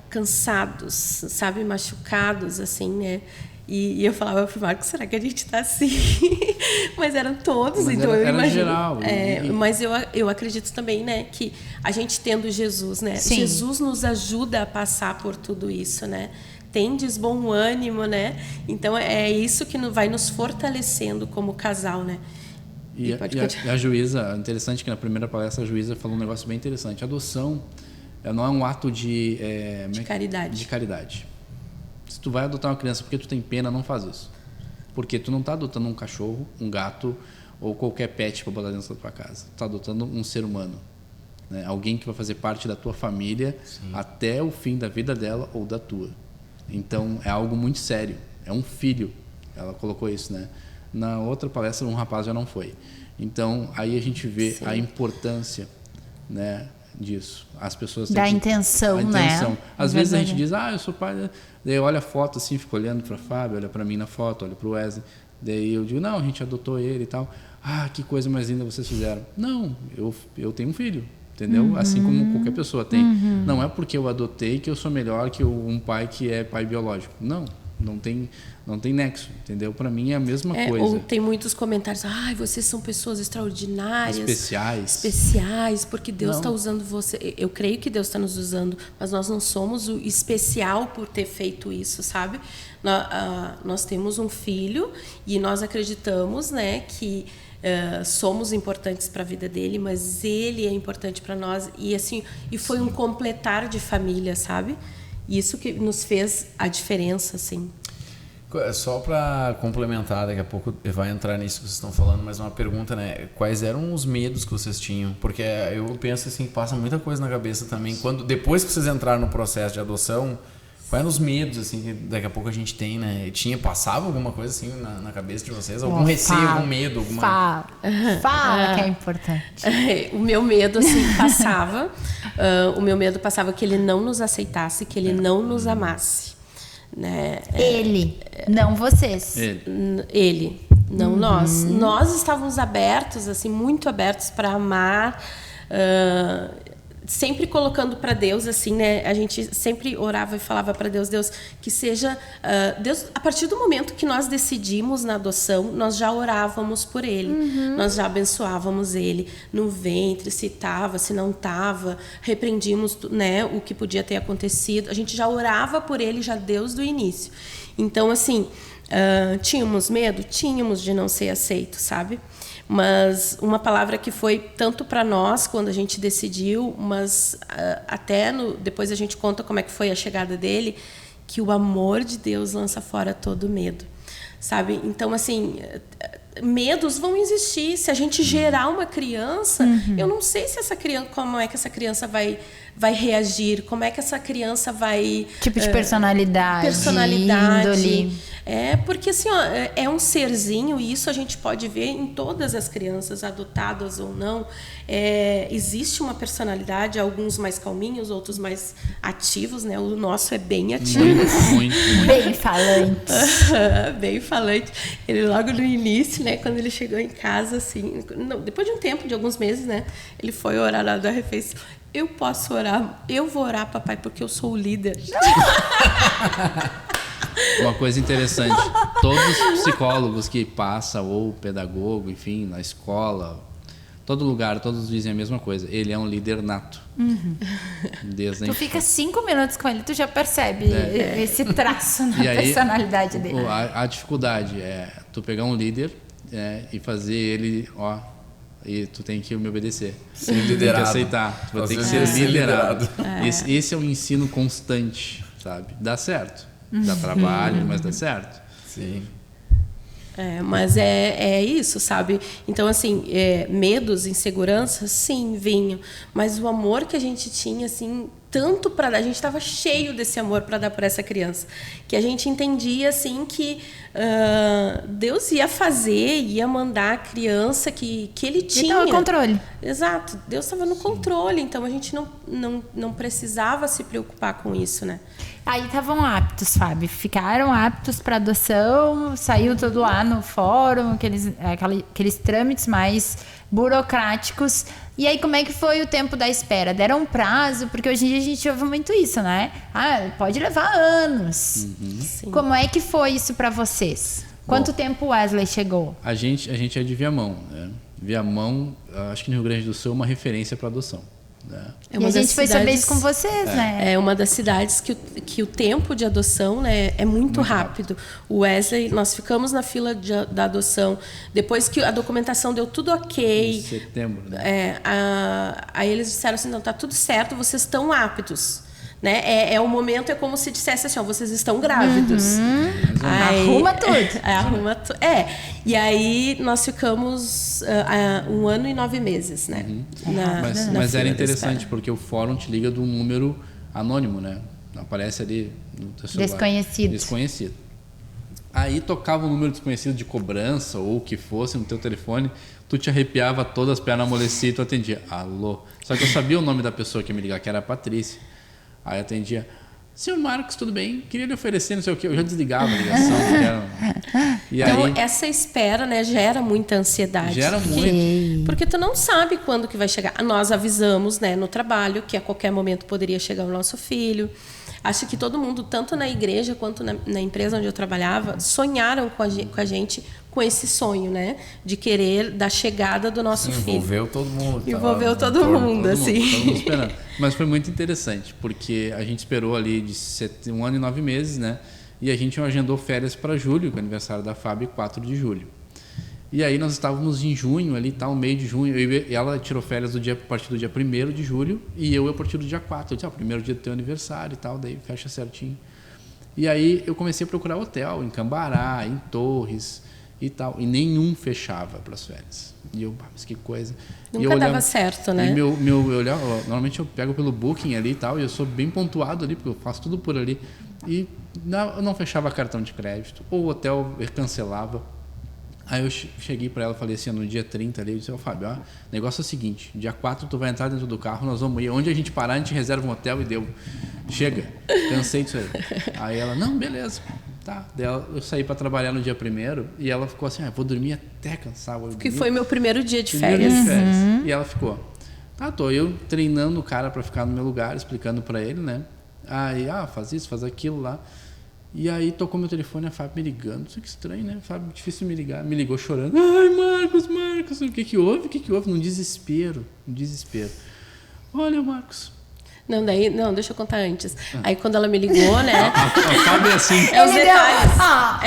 Cansados, sabe? Machucados, assim, né? E eu falava pro Marcos, será que a gente tá assim? Mas eram todos, mas então era, eu imagino. Geral. Mas eu acredito também, né, que a gente tendo Jesus, né? Sim. Jesus nos ajuda a passar por tudo isso, né? Tendes bom ânimo, né? Então é isso que vai nos fortalecendo como casal, né? E a juíza, interessante que na primeira palestra a juíza falou um negócio bem interessante. A adoção não é um ato de caridade. De caridade. Se tu vai adotar uma criança porque tu tem pena, não faz isso. Porque tu não está adotando um cachorro, um gato ou qualquer pet para botar dentro da tua casa. Tu está adotando um ser humano, né? Alguém que vai fazer parte da tua família até o fim da vida dela ou da tua. Então é algo muito sério. É um filho. Ela colocou isso, né? Na outra palestra um rapaz já não foi. Então aí a gente vê a importância, né, disso. As pessoas têm intenção, né? Às vezes a gente diz, eu sou pai. Daí olha a foto assim, fico olhando para Fábio, olha para mim na foto, olha para o Wesley. Daí eu digo, não, a gente adotou ele e tal. Que coisa mais linda vocês fizeram. Não, eu tenho um filho, entendeu? Assim como qualquer pessoa tem. Não é porque eu adotei que eu sou melhor que um pai que é pai biológico. Não tem nexo, entendeu? Para mim é a mesma coisa. Ou tem muitos comentários, vocês são pessoas extraordinárias. Especiais, porque Deus está usando você. Eu creio que Deus está nos usando, mas nós não somos o especial por ter feito isso, sabe? Nós temos um filho e nós acreditamos, né, que somos importantes para a vida dele, mas ele é importante para nós e foi um completar de família, sabe? Isso que nos fez a diferença, assim. Só para complementar, daqui a pouco vai entrar nisso que vocês estão falando, mas uma pergunta, né? Quais eram os medos que vocês tinham? Porque eu penso assim, que passa muita coisa na cabeça também. Depois que vocês entraram no processo de adoção, quais eram os medos, assim, que daqui a pouco a gente tem, né? Passava alguma coisa assim na cabeça de vocês? Algum receio, algum medo? Fala que é importante. O meu medo, assim, passava. O meu medo passava que ele não nos aceitasse, que ele não nos amasse. Né? Ele, não vocês. Ele, não nós. Nós estávamos abertos, assim, muito abertos para amar, sempre colocando para Deus, assim, né? A gente sempre orava e falava para Deus, que seja Deus. A partir do momento que nós decidimos na adoção, nós já orávamos por ele, nós já abençoávamos ele no ventre, se estava, se não estava, repreendíamos, né, o que podia ter acontecido. A gente já orava por ele já desde o início. Então, assim, tínhamos medo? Tínhamos de não ser aceito, sabe? Mas uma palavra que foi tanto para nós quando a gente decidiu, mas depois a gente conta como é que foi a chegada dele, que o amor de Deus lança fora todo medo, sabe? Então, assim, medos vão existir. Se a gente gerar uma criança, eu não sei se como é que essa criança vai reagir, como é que essa criança vai... Tipo de personalidade, índole. Porque assim, é um serzinho, e isso a gente pode ver em todas as crianças, adotadas ou não. Existe uma personalidade, alguns mais calminhos, outros mais ativos, né? O nosso é bem ativo. Muito. Bem falante. Bem falante. Ele logo no início, né? Quando ele chegou em casa, assim... depois de um tempo, de alguns meses, né? Ele foi orar lá da refeição. Eu posso orar? Eu vou orar, papai, porque eu sou o líder. Uma coisa interessante, todos os psicólogos que passam, ou pedagogo, enfim, na escola, todo lugar, todos dizem a mesma coisa. Ele é um líder nato. Desde tu fica 5 minutos com ele, tu já percebe esse traço na personalidade dele. A dificuldade é tu pegar um líder e fazer ele, e tu tem que me obedecer. Ser liderado. Tem que aceitar. Tu vai ter que ser liderado. Esse é um ensino constante, sabe? Dá certo. Dá trabalho, mas dá certo. Sim. Mas é isso, sabe? Então, assim, medos, inseguranças, sim, vinham. Mas o amor que a gente tinha, assim, tanto para dar, a gente estava cheio desse amor para dar para essa criança, que a gente entendia, assim, que Deus ia mandar a criança que ele tinha. Então, o controle. Exato, Deus estava no controle, então a gente não precisava se preocupar com isso, né? Aí estavam aptos, Fábio. Ficaram aptos para adoção, saiu tudo lá no fórum, aqueles trâmites mais burocráticos. E aí, como é que foi o tempo da espera? Deram um prazo? Porque hoje em dia a gente ouve muito isso, né? Ah, pode levar anos. Sim. Como é que foi isso para vocês? Quanto tempo o Wesley chegou? A gente é de Viamão, né? Viamão, acho que no Rio Grande do Sul é uma referência para adoção. Né? E a gente foi saber isso com vocês, né? É uma das cidades que o tempo de adoção, né, é muito rápido. O Wesley, nós ficamos na fila da adoção, depois que a documentação deu tudo ok. Em setembro, né? Aí eles disseram assim, não, tá tudo certo, vocês estão aptos. Né? O momento, é como se dissesse assim, ó, vocês estão grávidos. Arruma tudo. Arruma tudo. E aí nós ficamos 1 ano e 9 meses, né? Mas era interessante, porque o fórum te liga de um número anônimo, né? Aparece ali no teu celular. Desconhecido. Aí tocava um número desconhecido de cobrança ou o que fosse no teu telefone, tu te arrepiava todas as pernas amolecidas e tu atendia. Alô? Só que eu sabia o nome da pessoa que ia me ligar, que era a Patrícia. Aí atendia, senhor Marcos, tudo bem? Queria lhe oferecer não sei o quê. Eu já desligava a ligação. Então, essa espera, né, gera muita ansiedade. Gera muito. Porque tu não sabe quando que vai chegar. Nós avisamos, né, no trabalho que a qualquer momento poderia chegar o nosso filho. Acho que todo mundo, tanto na igreja quanto na empresa onde eu trabalhava, sonharam com a gente com esse sonho, né? De querer da chegada do nosso filho. Envolveu todo mundo. Envolveu todo mundo, assim. Todo mundo esperando. Mas foi muito interessante, porque a gente esperou ali de 1 ano e 9 meses, né? E a gente agendou férias para julho, que é o aniversário da Fábio, 4 de julho. E aí nós estávamos em junho ali, tal, meio de junho. Ela tirou férias a partir do dia 1º de julho e eu a partir do dia 4. Eu disse, primeiro dia do teu aniversário e tal, daí fecha certinho. E aí eu comecei a procurar hotel em Cambará, em Torres e tal. E nenhum fechava para as férias. E eu, mas que coisa. Nunca dava certo, né? E normalmente eu pego pelo Booking ali e tal, e eu sou bem pontuado ali, porque eu faço tudo por ali. E não fechava cartão de crédito, ou o hotel cancelava. Aí eu cheguei para ela e falei assim, no dia 30 ali, eu disse, Fábio, o negócio é o seguinte, dia 4 tu vai entrar dentro do carro, nós vamos ir, onde a gente parar, a gente reserva um hotel e deu. Chega, cansei disso aí. Aí ela, não, beleza. Tá. Daí eu saí para trabalhar no dia 1º e ela ficou assim, vou dormir até cansar. Que foi meu primeiro dia de férias. E ela ficou, tô eu treinando o cara para ficar no meu lugar, explicando para ele, né? Aí, faz isso, faz aquilo lá. E aí tocou meu telefone, a Fábio me ligando. Isso que estranho, né? Fábio, difícil me ligar. Me ligou chorando. Ai, Marcos, o que houve? O que houve? Num desespero. Olha, Marcos. Não, deixa eu contar antes. Aí quando ela me ligou, né? A Fábio é assim. É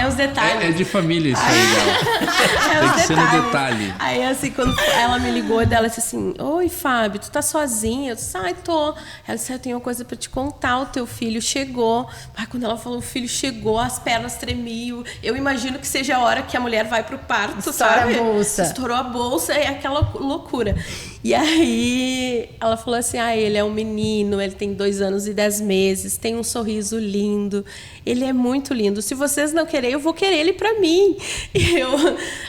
os detalhes. É de família isso aí, tem que ser no detalhe. Aí assim, quando ela me ligou, ela disse assim, oi, Fábio, tu tá sozinha? Eu disse, tô. Ela disse, eu tenho uma coisa pra te contar, o teu filho chegou. Quando ela falou, o filho chegou, as pernas tremiam. Eu imagino que seja a hora que a mulher vai pro parto, sabe? Estourou a bolsa, é aquela loucura. E aí ela falou assim, ele é um menino, ele tem 2 anos e 10 meses, tem um sorriso lindo, ele é muito lindo. Se vocês não querem, eu vou querer ele pra mim.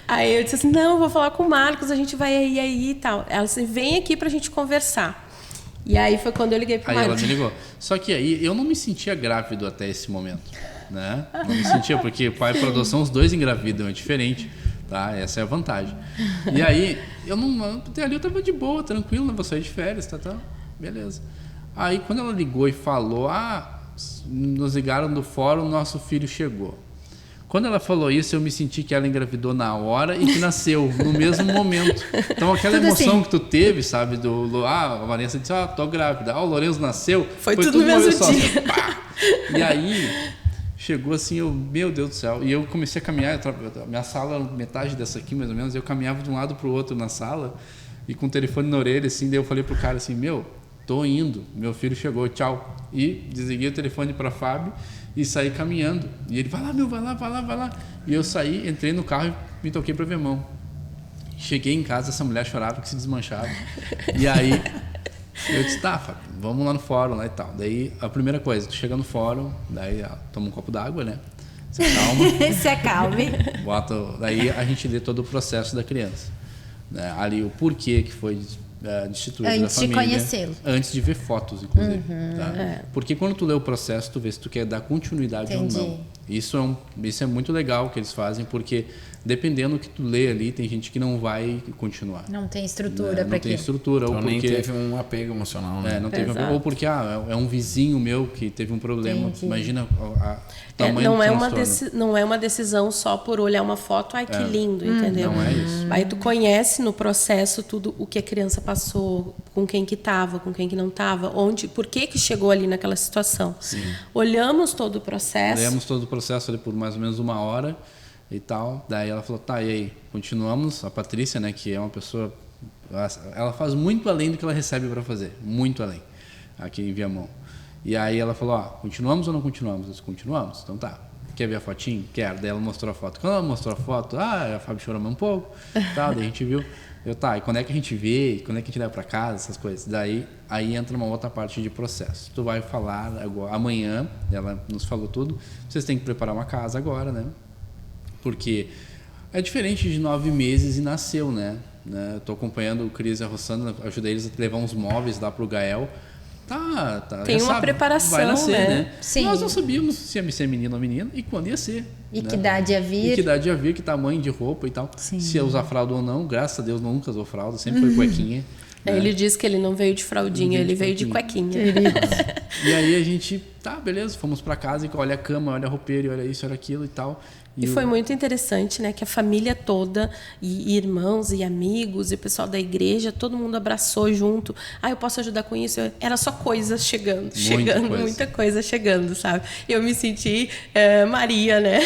Aí eu disse assim, não, eu vou falar com o Marcos, a gente vai aí e tal. Ela disse, vem aqui pra gente conversar. E aí foi quando eu liguei pro Marcos. Aí ela me ligou. Só que aí eu não me sentia grávido até esse momento, né? Não me sentia, porque pai e adoção, os dois engravidam, é diferente. Tá? Essa é a vantagem. E aí, até ali eu tava de boa, tranquilo, não vou sair de férias, tá? Beleza. Aí, quando ela ligou e falou, nos ligaram do fórum, nosso filho chegou. Quando ela falou isso, eu me senti que ela engravidou na hora e que nasceu no mesmo momento. Então, aquela emoção assim que tu teve, sabe? A Vanessa disse, tô grávida. O Lourenço nasceu. Foi tudo no mesmo dia. E aí... Chegou assim, meu Deus do céu. E eu comecei a caminhar, minha sala, metade dessa aqui mais ou menos, eu caminhava de um lado para o outro na sala e com o telefone na orelha, assim, daí eu falei pro cara assim, tô indo, meu filho chegou, tchau. E desliguei o telefone para Fábio e saí caminhando. E ele, vai lá. E eu saí, entrei no carro e me toquei para Viamão. Cheguei em casa, essa mulher chorava que se desmanchava. E aí... Eu disse, Fábio, vamos lá no fórum lá e tal. Daí, a primeira coisa, tu chega no fórum, daí toma um copo d'água, né? Se acalma. Se acalme. Daí a gente lê todo o processo da criança. Né? Ali o porquê que foi destituído da família. Antes de conhecê-lo. Antes de ver fotos, inclusive. Tá? Porque quando tu lê o processo, tu vê se tu quer dar continuidade ou não. Isso é muito legal que eles fazem, porque dependendo do que tu lê ali, tem gente que não vai continuar. Não tem estrutura Não para tem quê? estrutura. Então ou nem porque teve um apego emocional, né? não teve Exato. ou porque é um vizinho meu que teve um problema. Entendi. Imagina o tamanho não, do é uma transtorno. não é uma decisão só por olhar uma foto, ai que lindo, entendeu? Não é isso. Aí tu conhece no processo tudo o que a criança passou, com quem que estava, com quem que não estava, por que chegou ali naquela situação. Sim. Olhamos todo o processo. Lemos todo o processo ali por mais ou menos 1 hora e tal. Daí ela falou, tá, e aí? Continuamos. A Patrícia, né, que é uma pessoa... Ela faz muito além do que ela recebe para fazer. Muito além. Aqui em Viamão. E aí ela falou, continuamos ou não continuamos? Eu disse, continuamos. Então tá. Quer ver a fotinho? Quero. Daí ela mostrou a foto. Quando ela mostrou a foto, a Fábio chorou um pouco. Tal, daí a gente viu. E quando é que a gente vê? Quando é que a gente leva para casa? Essas coisas. Daí aí entra uma outra parte de processo. Tu vai falar agora, amanhã, ela nos falou tudo. Vocês têm que preparar uma casa agora, né? Porque é diferente de 9 meses e nasceu, né? Tô acompanhando o Cris e a Rossana, ajudei eles a levar uns móveis lá pro Gael. Tá. Tem uma preparação, vai nascer, né? Sim. Nós não sabíamos se ia ser menino ou menina e quando ia ser. E né? que idade ia vir. E que idade ia vir, que tamanho de roupa e tal. Sim. Se ia usar fralda ou não, graças a Deus nunca usou fralda, sempre foi cuequinha. né? Ele disse que ele não veio de fraldinha, ele veio de cuequinha. E aí a gente, beleza, fomos pra casa e olha a cama, olha a roupeira, olha isso, olha aquilo e tal. E foi muito interessante, né, que a família toda, e irmãos e amigos, e o pessoal da igreja, todo mundo abraçou junto. Eu posso ajudar com isso? Era só coisas chegando, muita coisa chegando, sabe? Eu me senti Maria, né?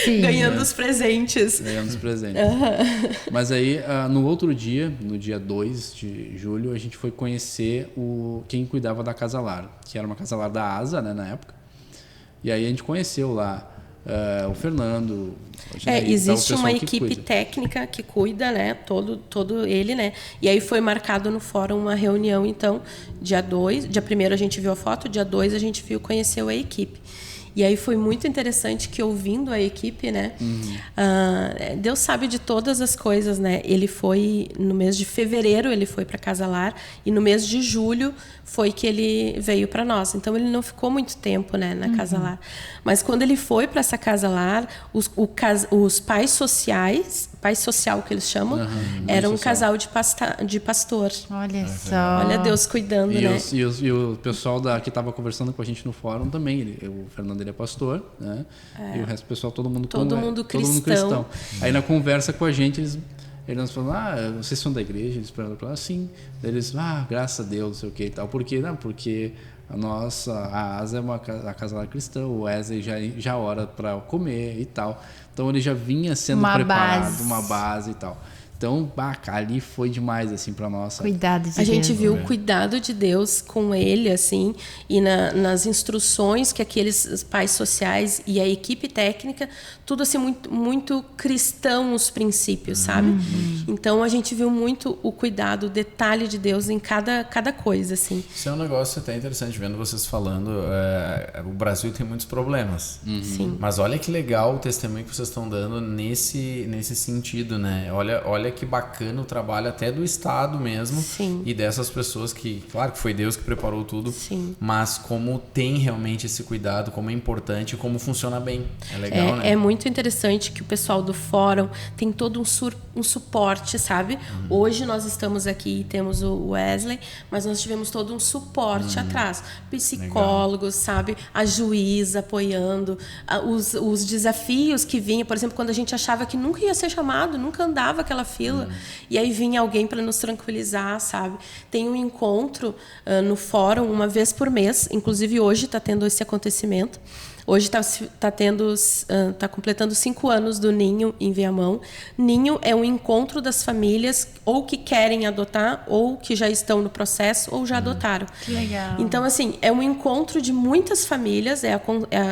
Sim. Ganhando os presentes. Ganhando os presentes. Mas aí, no outro dia, no dia 2 de julho, a gente foi conhecer quem cuidava da Casa Lar, que era uma Casa Lar da ASA, né, na época. E aí a gente conheceu lá o Fernando. Existe uma equipe técnica que cuida, né, todo ele, né, e aí foi marcado no fórum uma reunião, então, dia 1º a gente viu a foto, dia 2 a gente conheceu a equipe. E aí foi muito interessante que, ouvindo a equipe, né, Deus sabe de todas as coisas, né, ele foi, no mês de fevereiro ele foi para Casa Lar e no mês de julho foi que ele veio para nós. Então ele não ficou muito tempo, né, na Casa Lar. Mas quando ele foi para essa Casa Lar, os pais social que eles chamam, era um casal de pastor. Olha só. Olha Deus cuidando, né? E o pessoal que estava conversando com a gente no fórum também, o Fernando ele é pastor, né? E o resto do pessoal, todo mundo cristão. Aí na conversa com a gente, eles nos falaram, vocês são da igreja? Eles falaram, sim. Eles, graças a Deus, não sei o que e tal. Por quê? Não, porque a ASA é a Casa Lar cristã, o Wesley já ora para comer e tal. Então ele já vinha sendo preparado, uma base e tal. Então, ali foi demais, assim, para nós. Cuidado de Deus. A gente viu o cuidado de Deus com ele, assim, e nas instruções que aqueles pais sociais e a equipe técnica, tudo assim, muito, muito cristão os princípios, sabe? Então, a gente viu muito o cuidado, o detalhe de Deus em cada coisa, assim. Isso é um negócio até interessante, vendo vocês falando, o Brasil tem muitos problemas. Sim. Mas olha que legal o testemunho que vocês estão dando nesse sentido, né? Olha que bacana o trabalho até do Estado mesmo. Sim. E dessas pessoas que, claro que foi Deus que preparou tudo, Sim. mas como tem realmente esse cuidado, como é importante e como funciona bem. É legal, né? É muito interessante que o pessoal do fórum tem todo um suporte, sabe? Hoje nós estamos aqui e temos o Wesley, mas nós tivemos todo um suporte atrás. Psicólogos, sabe? A juíza apoiando, os desafios que vinham, por exemplo, quando a gente achava que nunca ia ser chamado, nunca andava aquela fila, e aí vinha alguém para nos tranquilizar, sabe? Tem um encontro no fórum uma vez por mês, inclusive hoje está tendo esse acontecimento. Hoje está completando 5 anos do Ninho em Viamão. Ninho é um encontro das famílias ou que querem adotar, ou que já estão no processo, ou já adotaram. Que legal. Então, assim, é um encontro de muitas famílias.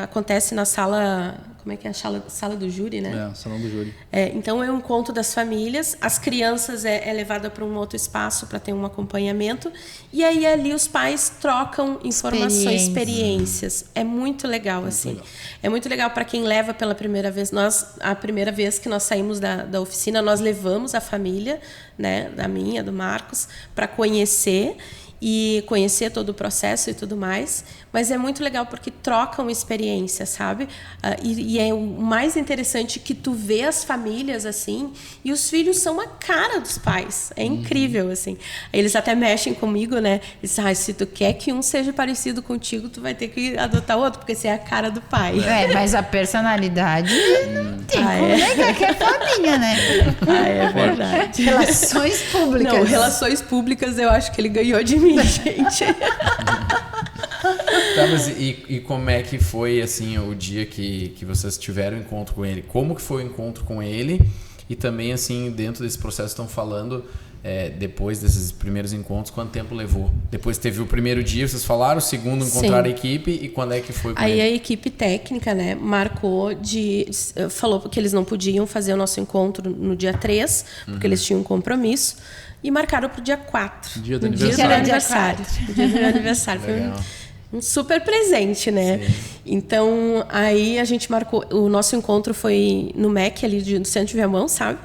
Acontece na sala... Como é que é? A sala do júri, né? Salão do júri. Então, é um encontro das famílias. As crianças é levada para um outro espaço para ter um acompanhamento. E aí, ali, os pais trocam informações, experiências. É muito legal, assim. Legal. É muito legal para quem leva pela primeira vez. A primeira vez que nós saímos da oficina, nós levamos a família, né? Da minha, do Marcos, para conhecer todo o processo e tudo mais. Mas é muito legal porque trocam experiência, sabe? E é o mais interessante que tu vê as famílias assim e os filhos são a cara dos pais. É incrível, assim. Eles até mexem comigo, né? Eles dizem, se tu quer que um seja parecido contigo, tu vai ter que adotar outro, porque você é a cara do pai. Mas a personalidade tem como negar que é família, né? É verdade. Relações públicas. Não, relações públicas eu acho que ele ganhou de mim, gente. Tá, mas e como é que foi assim o dia que vocês tiveram encontro com ele? Como que foi o encontro com ele? E também assim, dentro desse processo estão falando, depois desses primeiros encontros, quanto tempo levou? Depois teve o primeiro dia, vocês falaram, o segundo encontraram a equipe, e quando é que foi com Aí ele? a equipe técnica, né, falou que eles não podiam fazer o nosso encontro no dia 3, porque eles tinham um compromisso, e marcaram para o dia 4. Dia do aniversário. Dia do meu aniversário. Foi um super presente, né? Sim. Então, aí a gente marcou... O nosso encontro foi no MEC, ali no centro de Viamão, sabe?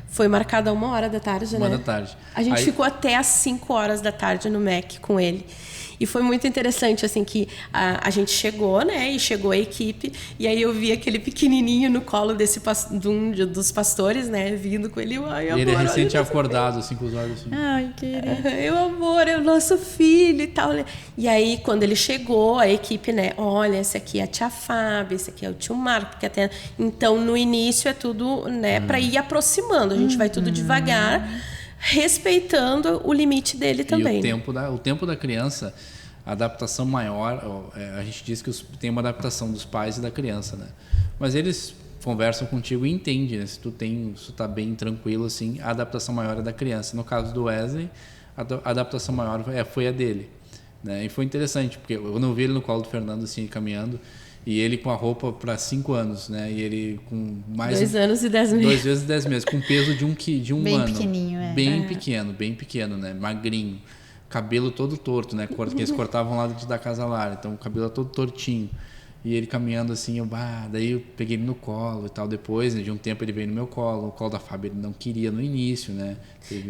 Foi marcado a 1h da tarde, né? 1h da tarde. A gente ficou até às 5h da tarde no MEC com ele. E foi muito interessante, assim, que a gente chegou, né? E chegou a equipe. E aí eu vi aquele pequenininho no colo de um dos pastores, né? Vindo com ele. Ai, amor, ele é recente acordado, assim, com os olhos assim. Ai, querido. Eu, amor, é o nosso filho e tal. E aí, quando ele chegou, a equipe, né? Olha, esse aqui é a tia Fábio, esse aqui é o tio Marco. Porque até... Então, no início é tudo, né? Para ir aproximando. A gente vai tudo devagar, respeitando o limite dele também. E o tempo da criança, a adaptação maior, a gente diz que tem uma adaptação dos pais e da criança, né? Mas eles conversam contigo e entendem, né? Se tu tá bem tranquilo, assim, a adaptação maior é da criança. No caso do Wesley, a adaptação maior foi a dele, né? E foi interessante, porque eu não vi ele no colo do Fernando, assim, caminhando, e ele com a roupa para 5 anos, né? E ele com mais... 2 anos e 10 meses. 2 vezes 10 meses, com peso de um bem ano. Pequenininho, Bem pequeno, né? Magrinho. Cabelo todo torto, né? Que eles cortavam lá da casa lar. Então, o cabelo todo tortinho. E ele caminhando assim, daí eu peguei ele no colo e tal. Depois, né, de um tempo, ele veio no meu colo. O colo da Fábio ele não queria no início, né?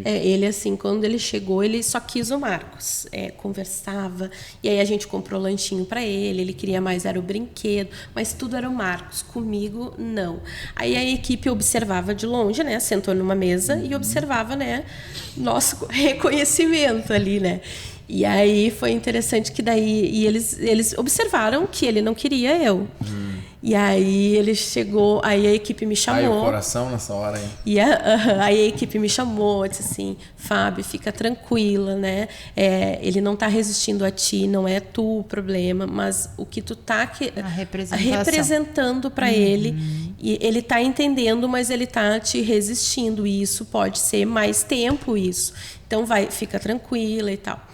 Ele, assim, quando ele chegou, ele só quis o Marcos. Conversava. E aí a gente comprou lanchinho para ele. Ele queria mais, era o brinquedo. Mas tudo era o Marcos. Comigo, não. Aí a equipe observava de longe, né? Sentou numa mesa e observava, né? Nosso reconhecimento ali, né? E aí foi interessante que daí eles observaram que ele não queria eu. E aí ele chegou, aí a equipe me chamou. Ai, o coração nessa hora, hein? E aí a equipe me chamou, disse assim, Fábio, fica tranquila, né? Ele não está resistindo a ti, não é tu o problema, mas o que tu tá representando para ele, e ele está entendendo, mas ele está te resistindo, e isso pode ser mais tempo isso. Então fica tranquila e tal.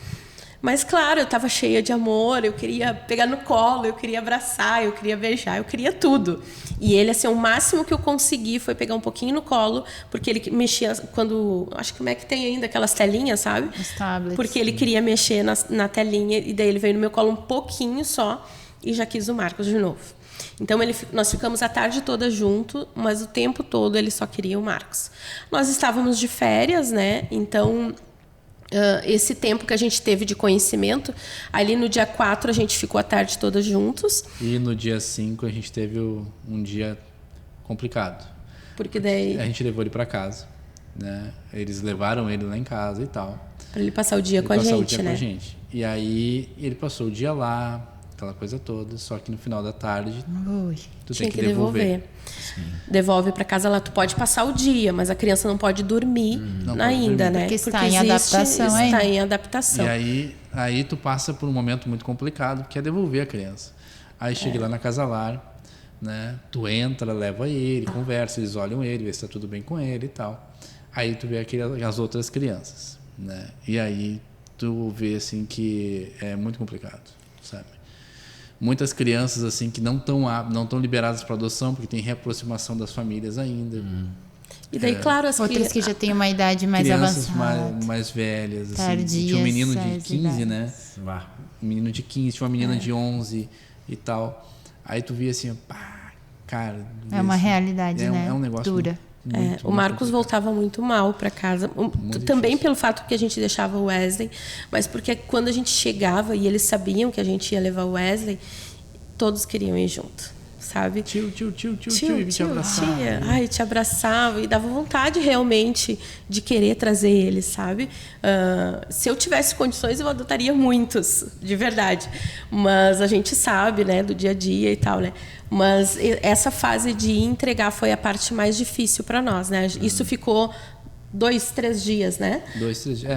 Mas, claro, eu estava cheia de amor, eu queria pegar no colo, eu queria abraçar, eu queria beijar, eu queria tudo. E ele, assim, o máximo que eu consegui foi pegar um pouquinho no colo, porque ele mexia quando... Acho que o Mac tem ainda aquelas telinhas, sabe? Os tablets. Porque ele queria mexer na telinha, e daí ele veio no meu colo um pouquinho só, e já quis o Marcos de novo. Então, nós ficamos a tarde toda junto, mas o tempo todo ele só queria o Marcos. Nós estávamos de férias, né? Então... esse tempo que a gente teve de conhecimento, ali no dia 4 a gente ficou a tarde toda juntos. E no dia 5 a gente teve um dia complicado. Porque daí... A gente levou ele para casa, né? Eles levaram ele lá em casa e tal. Para ele passar o dia com a gente, né? E aí ele passou o dia lá, aquela coisa toda, só que no final da tarde tu tem que devolver. Devolve para casa lá, tu pode passar o dia, mas a criança não pode dormir ainda, né? Porque está em adaptação. Está em adaptação. E aí tu passa por um momento muito complicado, que é devolver a criança. Aí chega lá na casa lar, né? Tu entra, leva ele, conversa, eles olham ele, vê se está tudo bem com ele e tal. Aí tu vê as outras crianças, né? E aí tu vê assim que é muito complicado, sabe? Muitas crianças assim que não estão liberadas para adoção porque tem reaproximação das famílias ainda. E daí, claro, as outras que já têm uma idade mais crianças avançada, mais velhas, assim. tardias, tinha um menino de 15, né? Um menino de 15, tinha uma menina de 11 e tal. Aí tu via assim, pá, cara... É uma realidade, né? É um negócio dura. O Marcos voltava muito mal para casa, também difícil. pelo fato que a gente deixava o Wesley, mas porque quando a gente chegava e eles sabiam que a gente ia levar o Wesley, todos queriam ir junto, sabe? Tio, e te abraçava. Tia. Ai, te abraçava e dava vontade realmente de querer trazer eles, sabe? Se eu tivesse condições, eu adotaria muitos, de verdade. Mas a gente sabe, né, do dia a dia e tal, né? Mas essa fase de entregar foi a parte mais difícil para nós, né? Isso ficou 2, 3 dias, né? 2, 3 dias.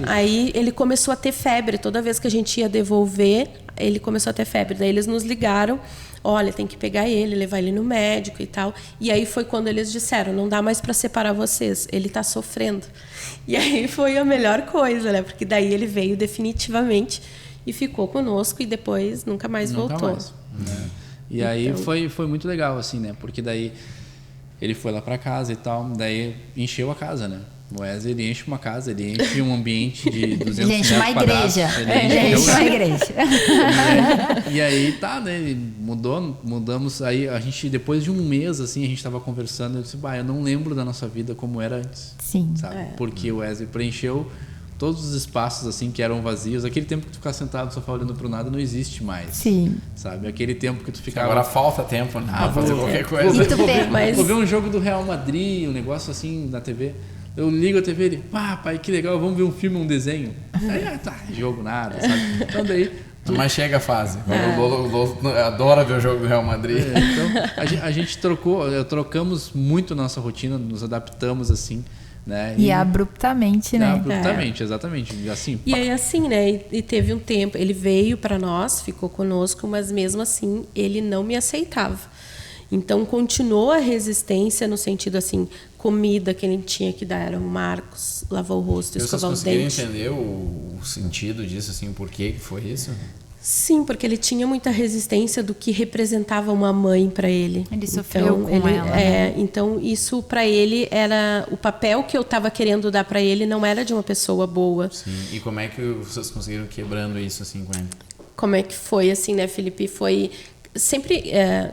Aí ele começou a ter febre. Toda vez que a gente ia devolver, ele começou a ter febre. Daí eles nos ligaram, olha, tem que pegar ele, levar ele no médico e tal. E aí foi quando eles disseram, não dá mais para separar vocês, ele está sofrendo. E aí foi a melhor coisa, né? Porque daí ele veio definitivamente e ficou conosco e depois nunca mais voltou. Né? E aí foi muito legal, assim, né? Porque daí ele foi lá para casa e tal, daí encheu a casa, né? O Wesley, ele enche uma casa, ele enche um ambiente de 200 metros quadrados. Ele enche uma igreja. E aí tá, né? Mudamos. Aí a gente, depois de um mês, assim, a gente tava conversando, eu disse, eu não lembro da nossa vida como era antes. Sim. Sabe? Porque o Wesley preencheu todos os espaços, assim, que eram vazios. Aquele tempo que tu ficar sentado no sofá olhando pro nada não existe mais. Sim. Sabe? Aquele tempo que tu ficava... Agora falta tempo, né? Fazer qualquer coisa. Vou ver um jogo do Real Madrid, um negócio assim na TV. Eu ligo a TV e ele, pai, que legal, vamos ver um filme, um desenho. Aí, jogo nada, sabe? Então daí... Mas chega a fase. O adora ver o jogo do Real Madrid. Então, a gente trocamos muito a nossa rotina, nos adaptamos assim, né? E abruptamente, né? Abruptamente, exatamente. Assim, e aí assim, né? E teve um tempo, ele veio para nós, ficou conosco, mas mesmo assim ele não me aceitava. Então continuou a resistência no sentido assim, comida que ele tinha que dar era o Marcos, lavar o rosto, escovar os dentes. Vocês conseguiram entender o sentido disso, assim, por que foi isso? Sim, porque ele tinha muita resistência do que representava uma mãe para ele. Ele sofreu com ela. Né? Então isso para ele era o papel que eu estava querendo dar para ele não era de uma pessoa boa. Sim. E como é que vocês conseguiram quebrando isso assim com ele? Como é que foi assim, né, Felipe? Foi sempre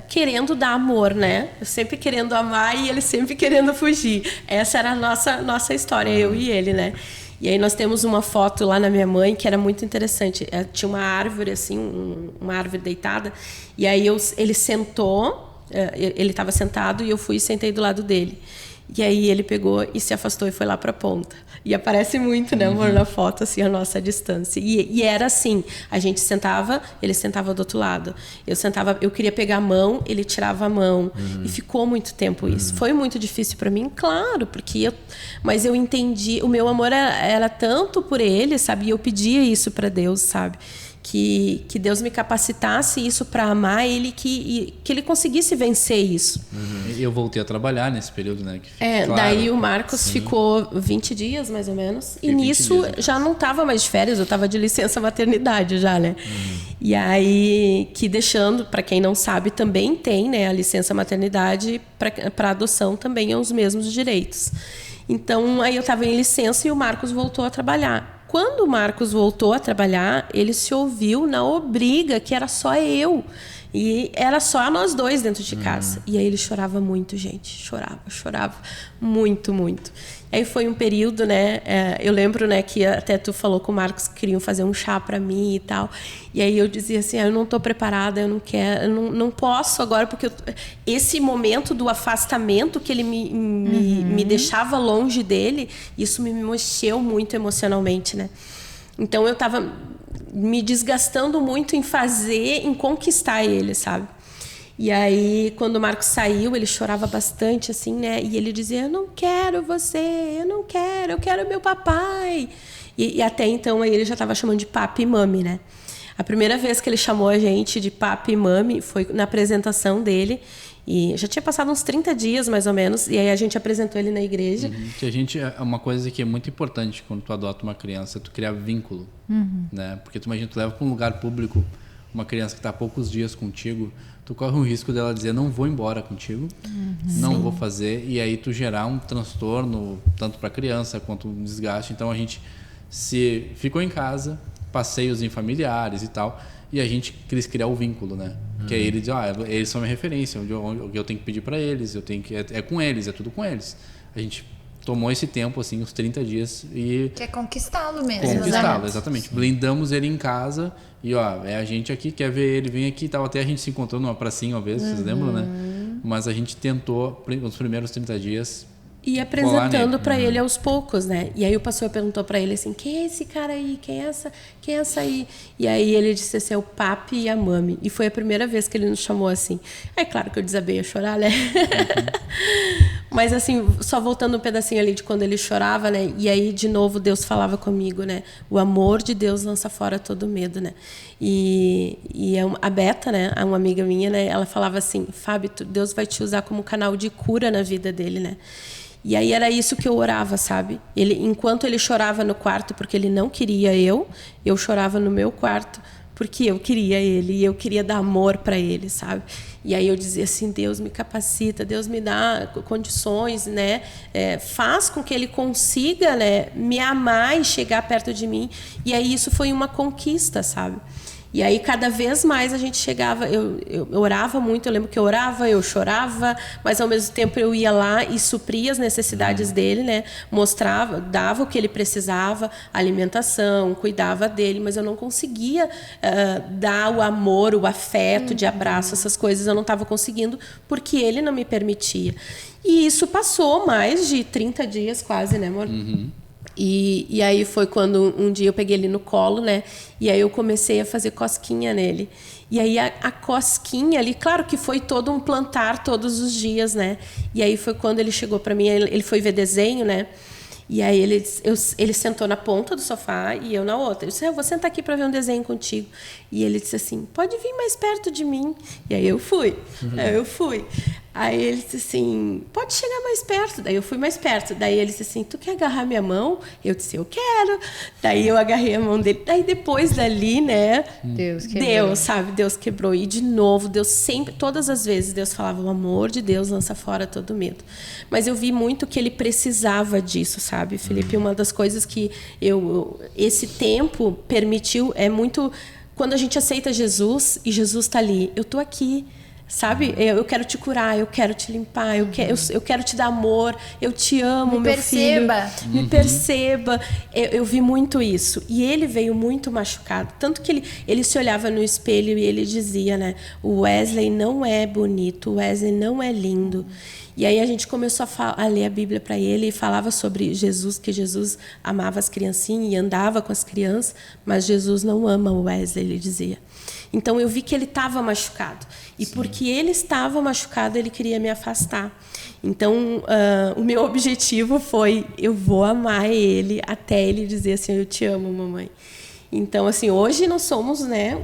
querendo dar amor, né? Sempre querendo amar e ele sempre querendo fugir. Essa era a nossa história, eu e ele, né? E aí nós temos uma foto lá na minha mãe que era muito interessante. Tinha uma árvore, assim, uma árvore deitada. E aí ele sentou, ele estava sentado e eu fui e sentei do lado dele. E aí ele pegou e se afastou e foi lá para a ponta. E aparece muito, né, amor, na foto, assim, a nossa distância. E era assim, a gente sentava, ele sentava do outro lado. Eu queria pegar a mão, ele tirava a mão. E ficou muito tempo isso. Foi muito difícil para mim, claro, mas eu entendi, o meu amor era tanto por ele, sabe? E eu pedia isso para Deus, sabe? Que Deus me capacitasse isso para amar ele, que ele conseguisse vencer isso. Eu voltei a trabalhar nesse período, né? Daí o Marcos ficou 20 dias, mais ou menos. E nisso já não estava mais de férias, eu estava de licença maternidade já, né? E aí, que deixando, para quem não sabe, também tem, né? A licença maternidade para adoção também é os mesmos direitos. Então, aí eu estava em licença e o Marcos voltou a trabalhar. Quando o Marcos voltou a trabalhar, ele se ouviu na obriga que era só eu. E era só nós dois dentro de casa. E aí ele chorava muito, gente. Chorava muito, muito. Aí foi um período, né? Eu lembro, né, que até tu falou com o Marcos que queriam fazer um chá para mim e tal. E aí eu dizia assim, eu não estou preparada, eu não quero, eu não posso agora, porque esse momento do afastamento que ele me deixava longe dele, isso me mexeu muito emocionalmente, né? Então eu estava me desgastando muito em conquistar ele, sabe? E aí, quando o Marcos saiu, ele chorava bastante, assim, né? E ele dizia, eu não quero você, eu quero meu papai. E até então, aí ele já estava chamando de papi e mami, né? A primeira vez que ele chamou a gente de papi e mami foi na apresentação dele. E já tinha passado uns 30 dias, mais ou menos, e aí a gente apresentou ele na igreja. Que uma coisa que é muito importante quando tu adota uma criança, é tu criar vínculo, né? Porque tu imagina, tu leva para um lugar público uma criança que está há poucos dias contigo, tu corre o risco dela dizer, não vou embora contigo, não vou fazer, e aí tu gerar um transtorno, tanto para a criança quanto um desgaste. Então a gente ficou em casa, passeios em familiares e tal, e a gente quis criar o vínculo, né? Que aí ele diz, eles são minha referência, onde eu tenho que pedir para eles, eu tenho que é com eles, é tudo com eles. A gente tomou esse tempo, assim, uns 30 dias e... Quer conquistá-lo mesmo. Conquistá-lo, exatamente. Blindamos ele em casa e, é a gente aqui, quer ver ele, vem aqui e tal. Até a gente se encontrou numa pracinha uma vez, vocês lembram, né? Mas a gente tentou, nos primeiros 30 dias... E apresentando para ele aos poucos, né? E aí o pastor perguntou para ele assim, quem é esse cara aí? Quem é essa aí? E aí ele disse assim, é o papi e a mami. E foi a primeira vez que ele nos chamou assim. É claro que eu desabei a chorar, né? Mas assim, só voltando um pedacinho ali de quando ele chorava, né? E aí, de novo, Deus falava comigo, né? O amor de Deus lança fora todo medo, né? E a Beta, né? Uma amiga minha, né? Ela falava assim, Fábio, Deus vai te usar como canal de cura na vida dele, né? E aí era isso que eu orava, sabe? Enquanto ele chorava no quarto porque ele não queria eu chorava no meu quarto porque eu queria ele e eu queria dar amor para ele, sabe? E aí eu dizia assim, Deus me capacita, Deus me dá condições, né? Faz com que ele consiga, né, me amar e chegar perto de mim. E aí isso foi uma conquista, sabe? E aí, cada vez mais a gente chegava, eu orava muito, eu lembro que eu orava, eu chorava, mas ao mesmo tempo eu ia lá e supria as necessidades dele, né? Mostrava, dava o que ele precisava, alimentação, cuidava dele, mas eu não conseguia dar o amor, o afeto de abraço, essas coisas eu não estava conseguindo, porque ele não me permitia. E isso passou mais de 30 dias quase, né, amor? E aí foi quando um dia eu peguei ele no colo, né? E aí eu comecei a fazer cosquinha nele. E aí a cosquinha ali, claro que foi todo um plantar todos os dias, né? E aí foi quando ele chegou para mim, ele foi ver desenho, né? E aí ele sentou na ponta do sofá e eu na outra. Eu disse, eu vou sentar aqui para ver um desenho contigo. E ele disse assim, pode vir mais perto de mim. E aí eu fui. Aí ele disse assim, pode chegar mais perto. Daí eu fui mais perto. Daí ele disse assim, tu quer agarrar minha mão? Eu disse, eu quero. Daí eu agarrei a mão dele. Daí depois dali, né? Deus quebrou. E de novo, Deus sempre, todas as vezes, Deus falava, o amor de Deus lança fora todo medo. Mas eu vi muito que ele precisava disso, sabe, Felipe? Uma das coisas que esse tempo permitiu é muito... Quando a gente aceita Jesus e Jesus está ali, eu estou aqui. Sabe? Eu quero te curar, eu quero te limpar, eu quero te dar amor, eu te amo, meu filho. Me perceba. Eu vi muito isso. E ele veio muito machucado. Tanto que ele se olhava no espelho e ele dizia, né? O Wesley não é bonito, o Wesley não é lindo. E aí a gente começou a ler a Bíblia para ele e falava sobre Jesus, que Jesus amava as criancinhas e andava com as crianças, mas Jesus não ama o Wesley, ele dizia. Então eu vi que ele estava machucado. E porque ele estava machucado, ele queria me afastar. Então o meu objetivo foi, eu vou amar ele até ele dizer assim, eu te amo, mamãe. Então, assim, hoje nós somos, né,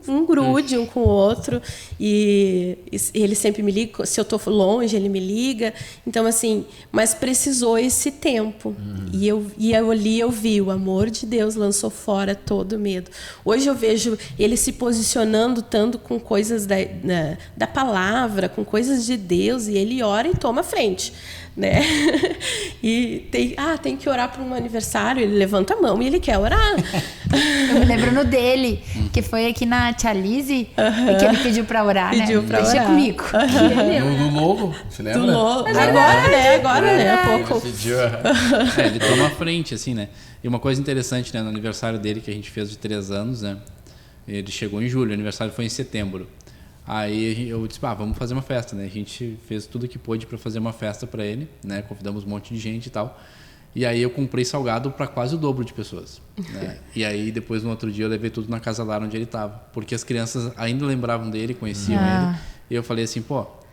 um grude um com o outro e ele sempre me liga, se eu estou longe, ele me liga. Então, assim, mas precisou esse tempo. E eu ali eu vi, o amor de Deus lançou fora todo medo. Hoje eu vejo ele se posicionando tanto com coisas da palavra, com coisas de Deus, e ele ora e toma frente. Né? E tem que orar para um aniversário, ele levanta a mão e ele quer orar. Eu me lembro no dele, que foi aqui na Tia Lizzy, e que ele pediu para orar, pediu né? Pra Deixa orar. comigo. No logo, você lembra? Agora, né? Há pouco. Ele toma a frente, assim, né? E uma coisa interessante, né? No aniversário dele, que a gente fez de 3 anos, né? Ele chegou em julho, o aniversário foi em setembro. Aí eu disse, vamos fazer uma festa, né? A gente fez tudo que pôde para fazer uma festa para ele, né? Convidamos um monte de gente e tal. E aí eu comprei salgado para quase o dobro de pessoas, né? E aí depois no outro dia eu levei tudo na casa lá onde ele estava, porque as crianças ainda lembravam dele, conheciam ele. E eu falei assim,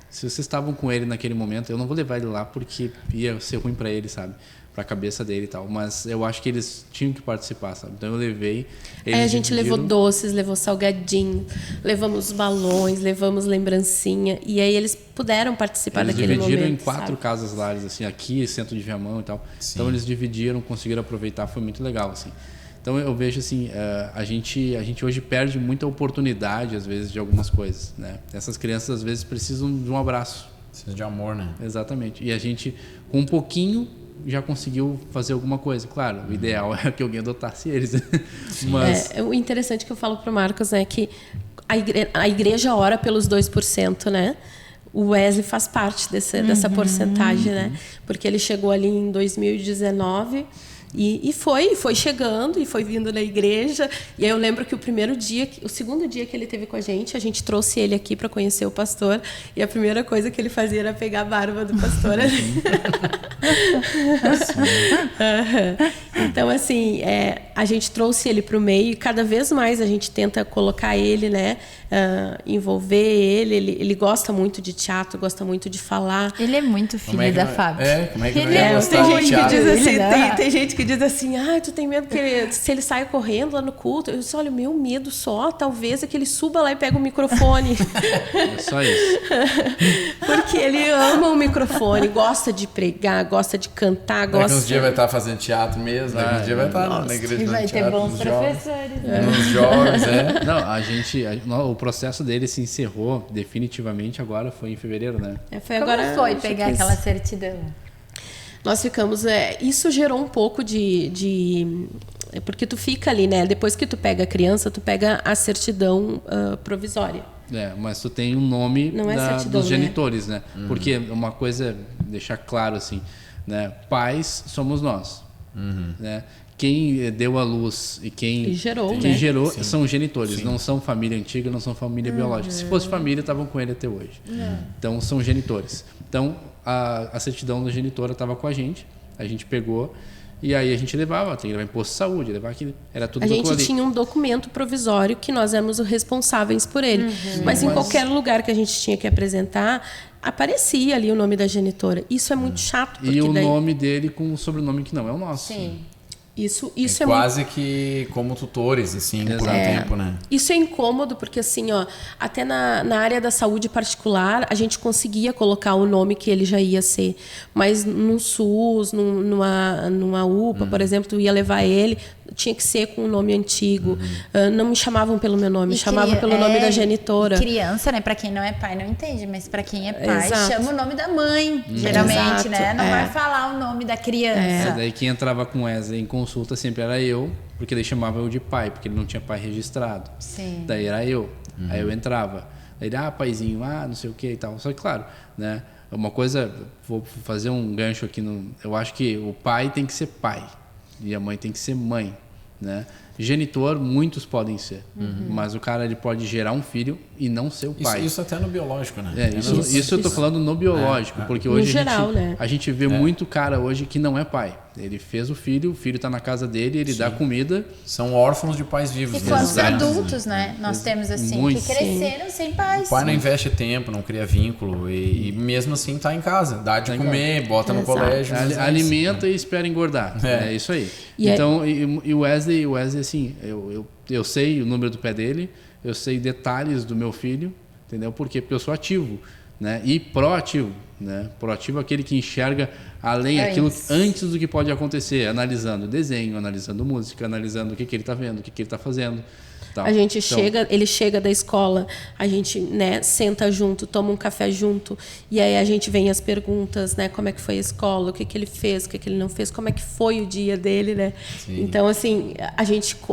se vocês estavam com ele naquele momento, eu não vou levar ele lá porque ia ser ruim para ele, sabe? Pra cabeça dele e tal, mas eu acho que eles tinham que participar, sabe? Então eu levei. Aí a gente levou doces, levou salgadinho, levamos balões, levamos lembrancinha, e aí eles puderam participar daquele momento. Eles dividiram em 4 casas lares, assim, aqui, centro de Viamão e tal. Sim. Então eles dividiram, conseguiram aproveitar, foi muito legal, assim. Então eu vejo assim, a gente hoje perde muita oportunidade, às vezes, de algumas coisas, né? Essas crianças, às vezes, precisam de um abraço. Precisa de amor, né? Exatamente. E a gente, com um pouquinho, já conseguiu fazer alguma coisa. Claro, o ideal é que alguém adotasse eles. Mas O interessante que eu falo pro Marcos é que a igreja ora pelos 2%, né? O Wesley faz parte dessa porcentagem, né? Porque ele chegou ali em 2019 e foi chegando e foi vindo na igreja. E aí eu lembro que o segundo dia que ele teve com a gente trouxe ele aqui para conhecer o pastor. E a primeira coisa que ele fazia era pegar a barba do pastor ali. Então, assim, a gente trouxe ele para o meio e cada vez mais a gente tenta colocar ele, né? Envolver ele. Ele gosta muito de teatro, gosta muito de falar. Ele é muito filho da Fábio. Como é que Ele não é ia gostar Tem de gente que teatro? diz assim, Né? tem gente que diz assim, tu tem medo que se ele saia correndo lá no culto? Eu disse, olha, o meu medo só, talvez, é que ele suba lá e pega o microfone. é só isso. Porque ele ama o microfone, gosta de pregar, gosta de cantar, Daqui uns gosta... dias vai estar fazendo teatro mesmo, daqui uns dias vai estar na igreja E fazendo vai ter teatro, bons nos jovens. professores. Né? Nos jovens, Não, o processo dele se encerrou definitivamente agora, foi em fevereiro, né? Foi Como agora, foi pegar aquela certidão? Nós ficamos... isso gerou um pouco de... Porque tu fica ali, né? Depois que tu pega a criança, tu pega a certidão provisória. Mas tu tem um nome Não é certidão, dos genitores, né? Porque uma coisa, deixar claro assim, né? Pais somos nós, né? Quem deu a luz e quem gerou, quem né? gerou são os genitores, não são família antiga, não são família biológica. Se fosse família, estavam com ele até hoje. Então, são genitores. Então, a certidão da genitora estava com a gente pegou e aí a gente levava, tem que levar em posto de saúde, levar aquilo, era tudo A ali. gente tinha um documento provisório que nós éramos os responsáveis por ele. Mas em qualquer lugar que a gente tinha que apresentar, aparecia ali o nome da genitora. Isso é muito chato. Porque E o daí... nome dele com o sobrenome que não é o nosso. Sim. Isso é é quase que como tutores, assim, por um tempo, né? Isso é incômodo, porque assim, até na área da saúde particular, a gente conseguia colocar o nome que ele já ia ser. Mas num SUS, numa UPA, por exemplo, tu ia levar ele, tinha que ser com um nome antigo. Não me chamavam pelo meu nome, me chamavam pelo nome da genitora. Criança, né? Pra quem não é pai, não entende, mas pra quem é pai, Exato. chama o nome da mãe, geralmente, Exato, né? Não vai falar o nome da criança. Daí quem entrava com o Wesley em consulta sempre era eu, porque ele chamava eu de pai, porque ele não tinha pai registrado. Sim. Daí era eu. Aí eu entrava. Daí ele, paizinho, não sei o que e tal. Só que, claro, né? Uma coisa, vou fazer um gancho aqui. Eu acho que o pai tem que ser pai e a mãe tem que ser mãe, né? Genitor, muitos podem ser, mas o cara ele pode gerar um filho e não ser o pai. Isso até no biológico, né? Isso eu tô falando no biológico, porque hoje geral, a gente vê muito cara hoje que não é pai. Ele fez o filho tá na casa dele, ele dá comida. São órfãos de pais vivos. E quantos Exato. adultos, né? Nós temos assim, Muitos. que cresceram sem pais. O pai não investe tempo, não cria vínculo e mesmo assim tá em casa, dá de comer, bota no colégio. Alimenta e espera engordar. É isso aí. Então, e o Wesley, assim, eu sei o número do pé dele, eu sei detalhes do meu filho, entendeu? Porque eu sou ativo, né? E proativo, né? Proativo é aquele que enxerga além aquilo antes do que pode acontecer, analisando desenho, analisando música, analisando o que ele está vendo, o que ele está fazendo. Tal. A gente ele chega da escola, a gente, né, senta junto, toma um café junto, e aí a gente vem as perguntas, né, como é que foi a escola, o que ele fez, o que ele não fez, como é que foi o dia dele, né? Sim. Então, assim,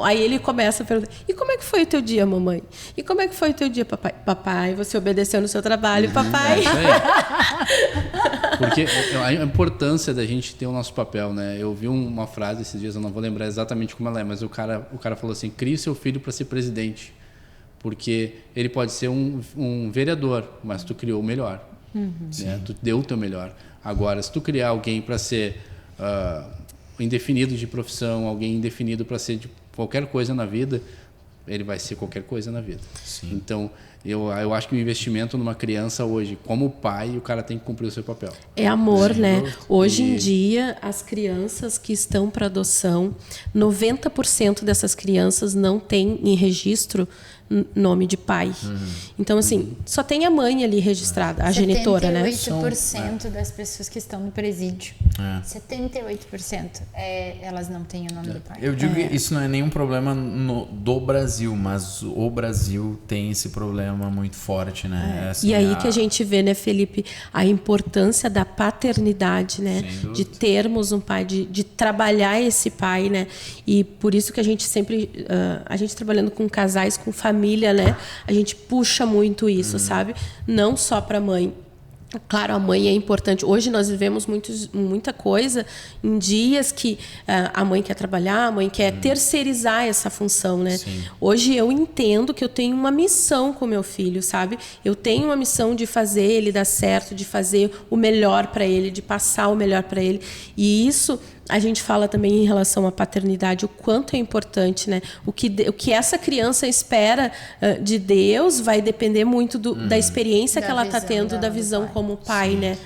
aí ele começa a perguntar, e como é que foi o teu dia, mamãe? E como é que foi o teu dia, papai? Papai, você obedeceu no seu trabalho, papai? É isso aí. Porque a importância da gente ter o nosso papel, né? Eu vi uma frase esses dias, eu não vou lembrar exatamente como ela é, mas o cara falou assim, crie seu filho para ser presidente, porque ele pode ser um vereador, mas tu criou o melhor, né? Tu deu o teu melhor. Agora, se tu criar alguém para ser indefinido de profissão, alguém indefinido para ser de qualquer coisa na vida, ele vai ser qualquer coisa na vida. Sim. Então, eu acho que o investimento numa criança hoje, como pai, o cara tem que cumprir o seu papel. É amor, né? Hoje em dia, as crianças que estão para adoção, 90% dessas crianças não têm em registro nome de pai. Então, assim, só tem a mãe ali registrada, a genitora, né? 78% das pessoas que estão no presídio, 78% elas não têm o nome do pai. Eu digo que isso não é nenhum problema do Brasil, mas o Brasil tem esse problema muito forte, né? Assim, e aí que a gente vê, né, Felipe, a importância da paternidade, né? De termos um pai, de trabalhar esse pai, né? E por isso que a gente sempre, a gente trabalhando com casais, com família, né? A gente puxa muito isso, sabe? Não só para a mãe. Claro, a mãe é importante. Hoje nós vivemos muita coisa em dias que a mãe quer trabalhar, a mãe quer terceirizar essa função, né? Sim. Hoje eu entendo que eu tenho uma missão com meu filho, sabe? Eu tenho uma missão de fazer ele dar certo, de fazer o melhor para ele, de passar o melhor para ele. E isso a gente fala também em relação à paternidade, o quanto é importante, né? O que essa criança espera de Deus vai depender muito da experiência que ela está tendo, da visão como pai, né?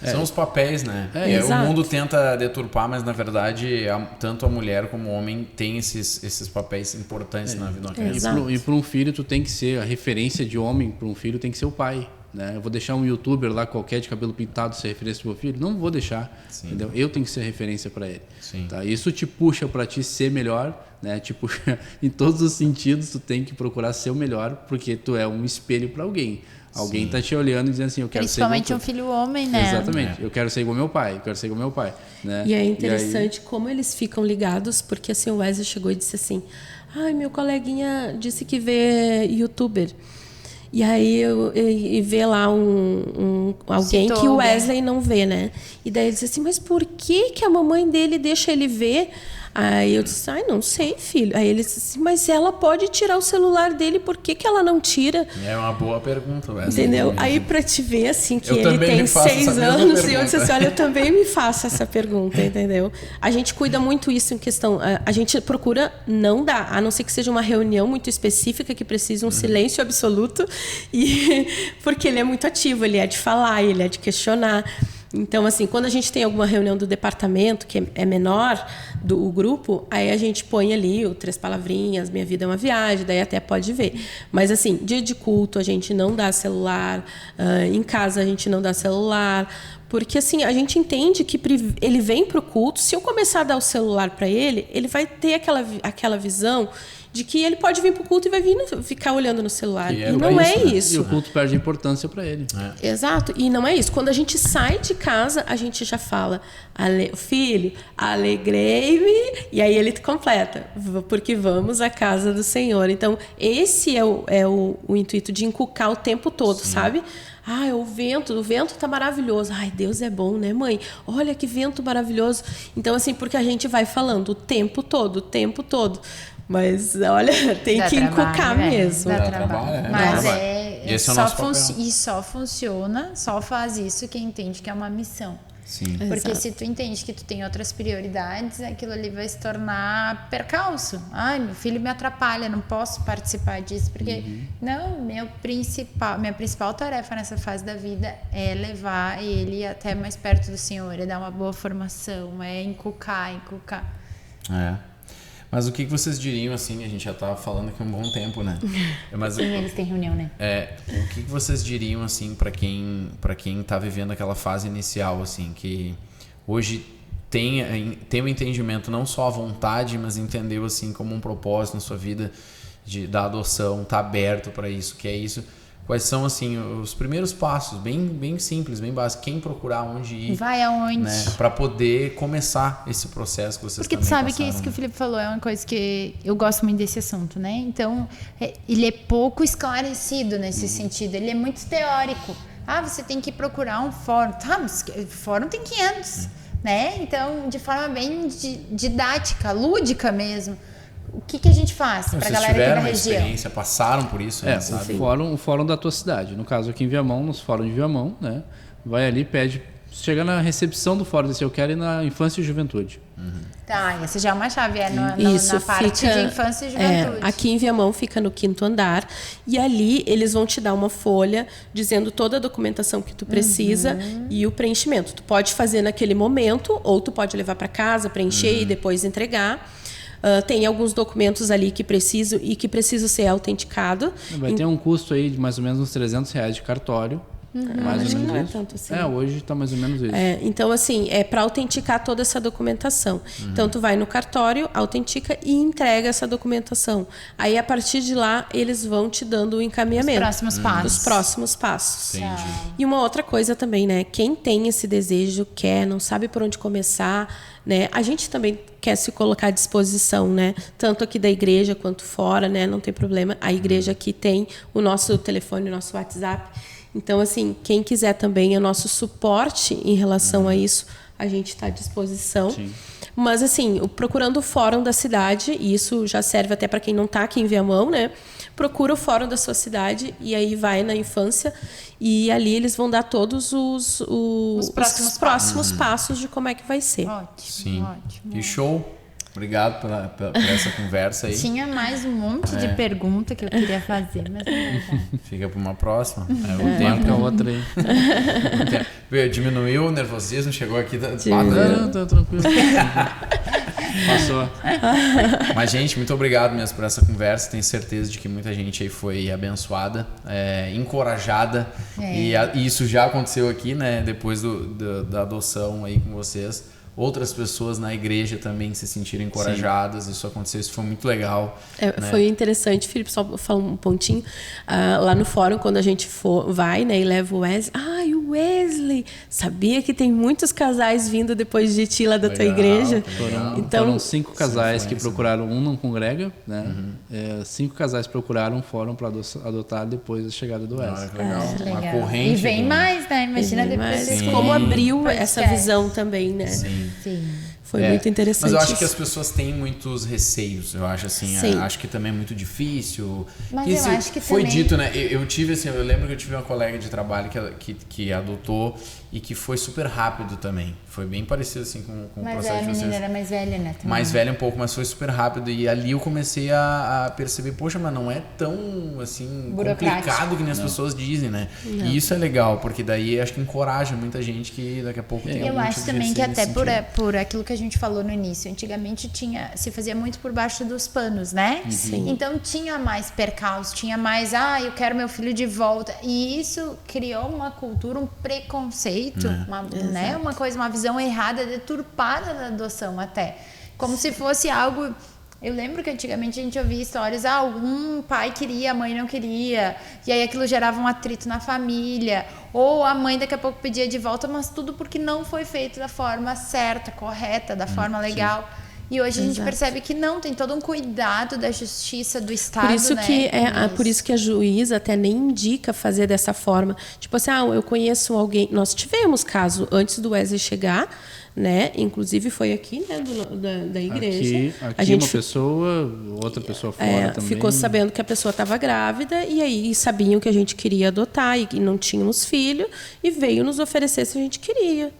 São os papéis, né? O mundo tenta deturpar, mas na verdade tanto a mulher como o homem tem esses papéis importantes na vida da criança. E para um filho tu tem que ser a referência de homem, para um filho tem que ser o pai. Né? Eu vou deixar um youtuber lá qualquer de cabelo pintado ser referência do meu filho? Não vou deixar, entendeu? Eu tenho que ser referência para ele. Tá? Isso te puxa para ti ser melhor, né? Te puxa em todos os sentidos, tu tem que procurar ser o melhor, porque tu é um espelho para alguém. Alguém tá te olhando e dizendo assim, eu quero ser igual Principalmente um filho homem, né? Exatamente. Eu quero ser igual meu pai, eu quero ser igual meu pai. Né? E é interessante como eles ficam ligados, porque assim, o Wesley chegou e disse assim, ai, meu coleguinha disse que vê youtuber. E aí e vê lá alguém que o Wesley não vê, né? E daí ele disse assim, mas por que a mamãe dele deixa ele ver? Aí eu disse, ai, não sei, filho. Aí ele disse assim, mas ela pode tirar o celular dele, por que ela não tira? É uma boa pergunta, Wesley. Entendeu? Aí pra te ver, assim, que ele tem 6 anos, e eu disse assim, olha, eu também me faço essa pergunta, entendeu? A gente cuida muito isso em questão, a gente procura não dar, a não ser que seja uma reunião muito específica, que precisa um silêncio absoluto, porque ele é muito ativo, ele é de falar, ele é de questionar. Então, assim, quando a gente tem alguma reunião do departamento, que é menor, do grupo, aí a gente põe ali o 3 palavrinhas, minha vida é uma viagem, daí até pode ver. Mas, assim, dia de culto a gente não dá celular, em casa a gente não dá celular, porque, assim, a gente entende que ele vem para o culto, se eu começar a dar o celular para ele, ele vai ter aquela visão de que ele pode vir para o culto e vai ficar olhando no celular. E não é isso. E o culto perde importância para ele. Exato. E não é isso. Quando a gente sai de casa, a gente já fala, filho, alegrei-me, e aí ele completa, porque vamos à casa do Senhor. Então, esse é o intuito de inculcar o tempo todo, sabe? Ah, o vento tá maravilhoso. Ai, Deus é bom, né, mãe? Olha que vento maravilhoso. Então, assim, porque a gente vai falando o tempo todo. Mas, olha, tem que inculcar mesmo. Dá trabalho. Mas só funciona, só faz isso quem entende que é uma missão. Sim. Porque se tu entende que tu tem outras prioridades, aquilo ali vai se tornar percalço. Ai, meu filho me atrapalha, não posso participar disso. Porque, não, minha principal tarefa nessa fase da vida é levar ele até mais perto do Senhor, é dar uma boa formação, é inculcar. Mas o que vocês diriam, assim, a gente já estava falando aqui um bom tempo, né? Mas, eles têm reunião, né? O que vocês diriam, assim, para quem está vivendo aquela fase inicial, assim, que hoje tem o entendimento, não só a vontade, mas entendeu, assim, como um propósito na sua vida da adoção, tá aberto para isso, que é isso. Quais são, assim, os primeiros passos, bem simples, bem básicos, quem procurar, onde ir. Vai aonde. Né, para poder começar esse processo que vocês também passaram. Porque tu sabe que isso que o Felipe falou é uma coisa que eu gosto muito desse assunto, né? Então, ele é pouco esclarecido nesse sentido, ele é muito teórico. Ah, você tem que procurar um fórum. Tá, mas o fórum tem 500, né? Então, de forma bem didática, lúdica mesmo. O que a gente faz para a galera aqui da região? Experiência, passaram por isso, né, sabe? O fórum da tua cidade. No caso aqui em Viamão, nos fóruns de Viamão, né? Vai ali, pede, chega na recepção do fórum, diz, eu quero ir na infância e juventude. Tá, essa já é uma chave, na parte de infância e juventude. Aqui em Viamão fica no 5º andar, e ali eles vão te dar uma folha dizendo toda a documentação que tu precisa e o preenchimento. Tu pode fazer naquele momento, ou tu pode levar para casa, preencher e depois entregar. Tem alguns documentos ali que precisam ser autenticados. Vai ter um custo aí de mais ou menos uns R$300 de cartório. Mais acho ou que menos não é isso. tanto assim. Hoje está mais ou menos isso. Então, assim, é para autenticar toda essa documentação. Então, tu vai no cartório, autentica e entrega essa documentação. Aí, a partir de lá, eles vão te dando o encaminhamento. Os próximos passos. Entendi. E uma outra coisa também, né? Quem tem esse desejo, não sabe por onde começar, né? A gente também quer se colocar à disposição, né? Tanto aqui da igreja quanto fora, né? Não tem problema. A igreja aqui tem o nosso telefone, o nosso WhatsApp. Então, assim, quem quiser também o nosso suporte em relação a isso, a gente está à disposição. Sim. Mas, assim, procurando o fórum da cidade, e isso já serve até para quem não está aqui em Viamão, né? Procura o fórum da sua cidade e aí vai na infância e ali eles vão dar todos os próximos passos de como é que vai ser. Ótimo, Sim. ótimo. Que show. Obrigado por essa conversa aí. Tinha mais um monte de pergunta que eu queria fazer, mas não dá. Fica para uma próxima. O tempo é outra aí. Diminuiu o nervosismo, chegou aqui. Tá tranquilo. Passou. Mas, gente, muito obrigado mesmo por essa conversa. Tenho certeza de que muita gente aí foi abençoada, encorajada. E isso já aconteceu aqui, né? Depois da adoção aí com vocês. Outras pessoas na igreja também se sentiram encorajadas. Sim. Isso aconteceu, isso foi muito legal. Né? Foi interessante, Felipe, só falar um pontinho. Lá no fórum, quando a gente vai, né, e leva o Wesley. O Wesley! Sabia que tem muitos casais vindo depois de ti lá da tua igreja? Foram 5 casais que procuraram, um não congrega, né? 5 casais procuraram um fórum para adotar depois da chegada do Wesley. Legal. Uma corrente. E vem mais, né? Imagina depois. Como abriu essa visão também, né? Sim. Foi muito interessante. Mas eu acho que as pessoas têm muitos receios. Eu acho assim, acho que também é muito difícil. Mas eu acho que foi também... dito, né? Eu tive assim, eu lembro que eu tive uma colega de trabalho que adotou e que foi super rápido também. Foi bem parecido assim com o processo de vocês. Mas a menina era mais velha, né? Também. Mais velha um pouco, mas foi super rápido. E ali eu comecei a perceber, poxa, mas não é tão assim complicado que nem as pessoas dizem, né? Não. E isso é legal, porque daí acho que encoraja muita gente que daqui a pouco tem Eu acho também que até por aquilo que a gente falou no início, antigamente se fazia muito por baixo dos panos, né? Sim. Então tinha mais percalço, tinha mais, eu quero meu filho de volta. E isso criou uma cultura, um preconceito, uma visão errada, deturpada da adoção até. Como se fosse algo... Eu lembro que antigamente a gente ouvia histórias, um pai queria, a mãe não queria, e aí aquilo gerava um atrito na família, ou a mãe daqui a pouco pedia de volta, mas tudo porque não foi feito da forma certa, correta, da forma legal. E hoje a gente percebe que não, tem todo um cuidado da justiça do Estado, por isso, né? Por isso que a juíza até nem indica fazer dessa forma. Tipo assim, eu conheço alguém... Nós tivemos caso antes do Wesley chegar, né? Inclusive foi aqui, né? Da igreja. Aqui uma pessoa, outra pessoa fora também. Ficou sabendo que a pessoa estava grávida e aí sabiam que a gente queria adotar e que não tínhamos filho e veio nos oferecer se a gente queria.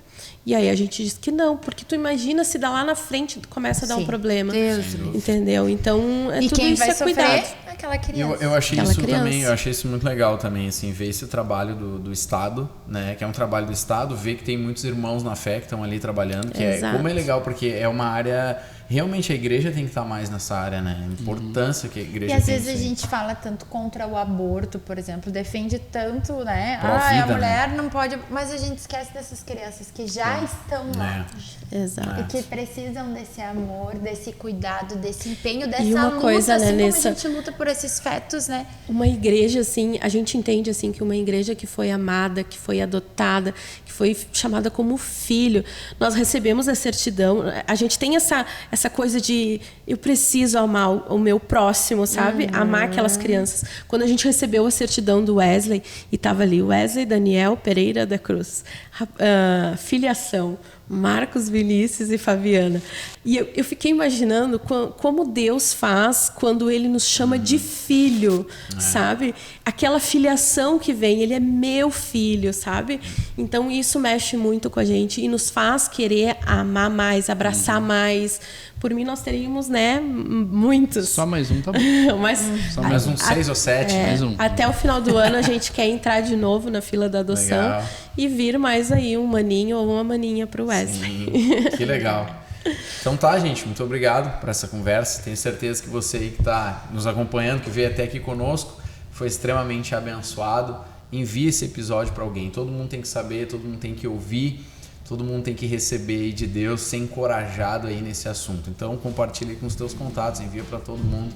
E aí a gente disse que não, porque tu imagina se dá lá na frente começa a dar um problema. Deus. Entendeu? Então, e tudo quem isso vai cuidado. Sofrer? Aquela criança. Eu achei isso também, eu achei isso muito legal também, assim, ver esse trabalho do Estado, né? Que é um trabalho do Estado, ver que tem muitos irmãos na fé que estão ali trabalhando, como é legal, porque é uma área... Realmente a igreja tem que estar mais nessa área, né? A importância que a igreja tem. E às vezes a gente fala tanto contra o aborto, por exemplo, defende tanto, né? Vida, a mulher não pode... Mas a gente esquece dessas crianças que já estão lá. Exato. E que precisam desse amor, desse cuidado, desse empenho, dessa e uma luta, coisa, assim né, como a gente luta por esses fetos, né? Uma igreja, assim, a gente entende, assim, que uma igreja que foi amada, que foi adotada, que foi chamada como filho, nós recebemos a certidão, a gente tem essa coisa de eu preciso amar o meu próximo, sabe? Amar aquelas crianças. Quando a gente recebeu a certidão do Wesley, e estava ali Wesley Daniel Pereira da Cruz, filiação, Marcos, Vinícius e Fabiana. E eu fiquei imaginando como Deus faz quando Ele nos chama de filho, sabe? Aquela filiação que vem, Ele é meu filho, sabe? Então isso mexe muito com a gente e nos faz querer amar mais, abraçar mais. Por mim nós teríamos, né, muitos. Só mais um, tá bom. Só mais uns 6 ou 7. Mais um. Até o final do ano a gente quer entrar de novo na fila da adoção. Legal. E vir mais aí um maninho ou uma maninha pro Wesley. Sim, que legal. Então tá, gente, muito obrigado por essa conversa. Tenho certeza que você aí que está nos acompanhando, que veio até aqui conosco, foi extremamente abençoado. Envie esse episódio para alguém. Todo mundo tem que saber, todo mundo tem que ouvir, todo mundo tem que receber aí de Deus, ser encorajado aí nesse assunto. Então compartilhe com os teus contatos, envia para todo mundo,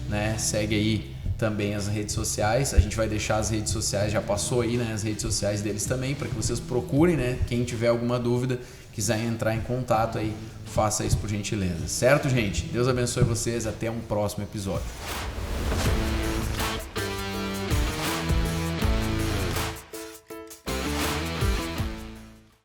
né? Segue aí também as redes sociais. A gente vai deixar as redes sociais, já passou aí, né, as redes sociais deles também, para que vocês procurem, né? Quem tiver alguma dúvida, quiser entrar em contato aí, faça isso por gentileza. Certo, gente? Deus abençoe vocês. Até um próximo episódio.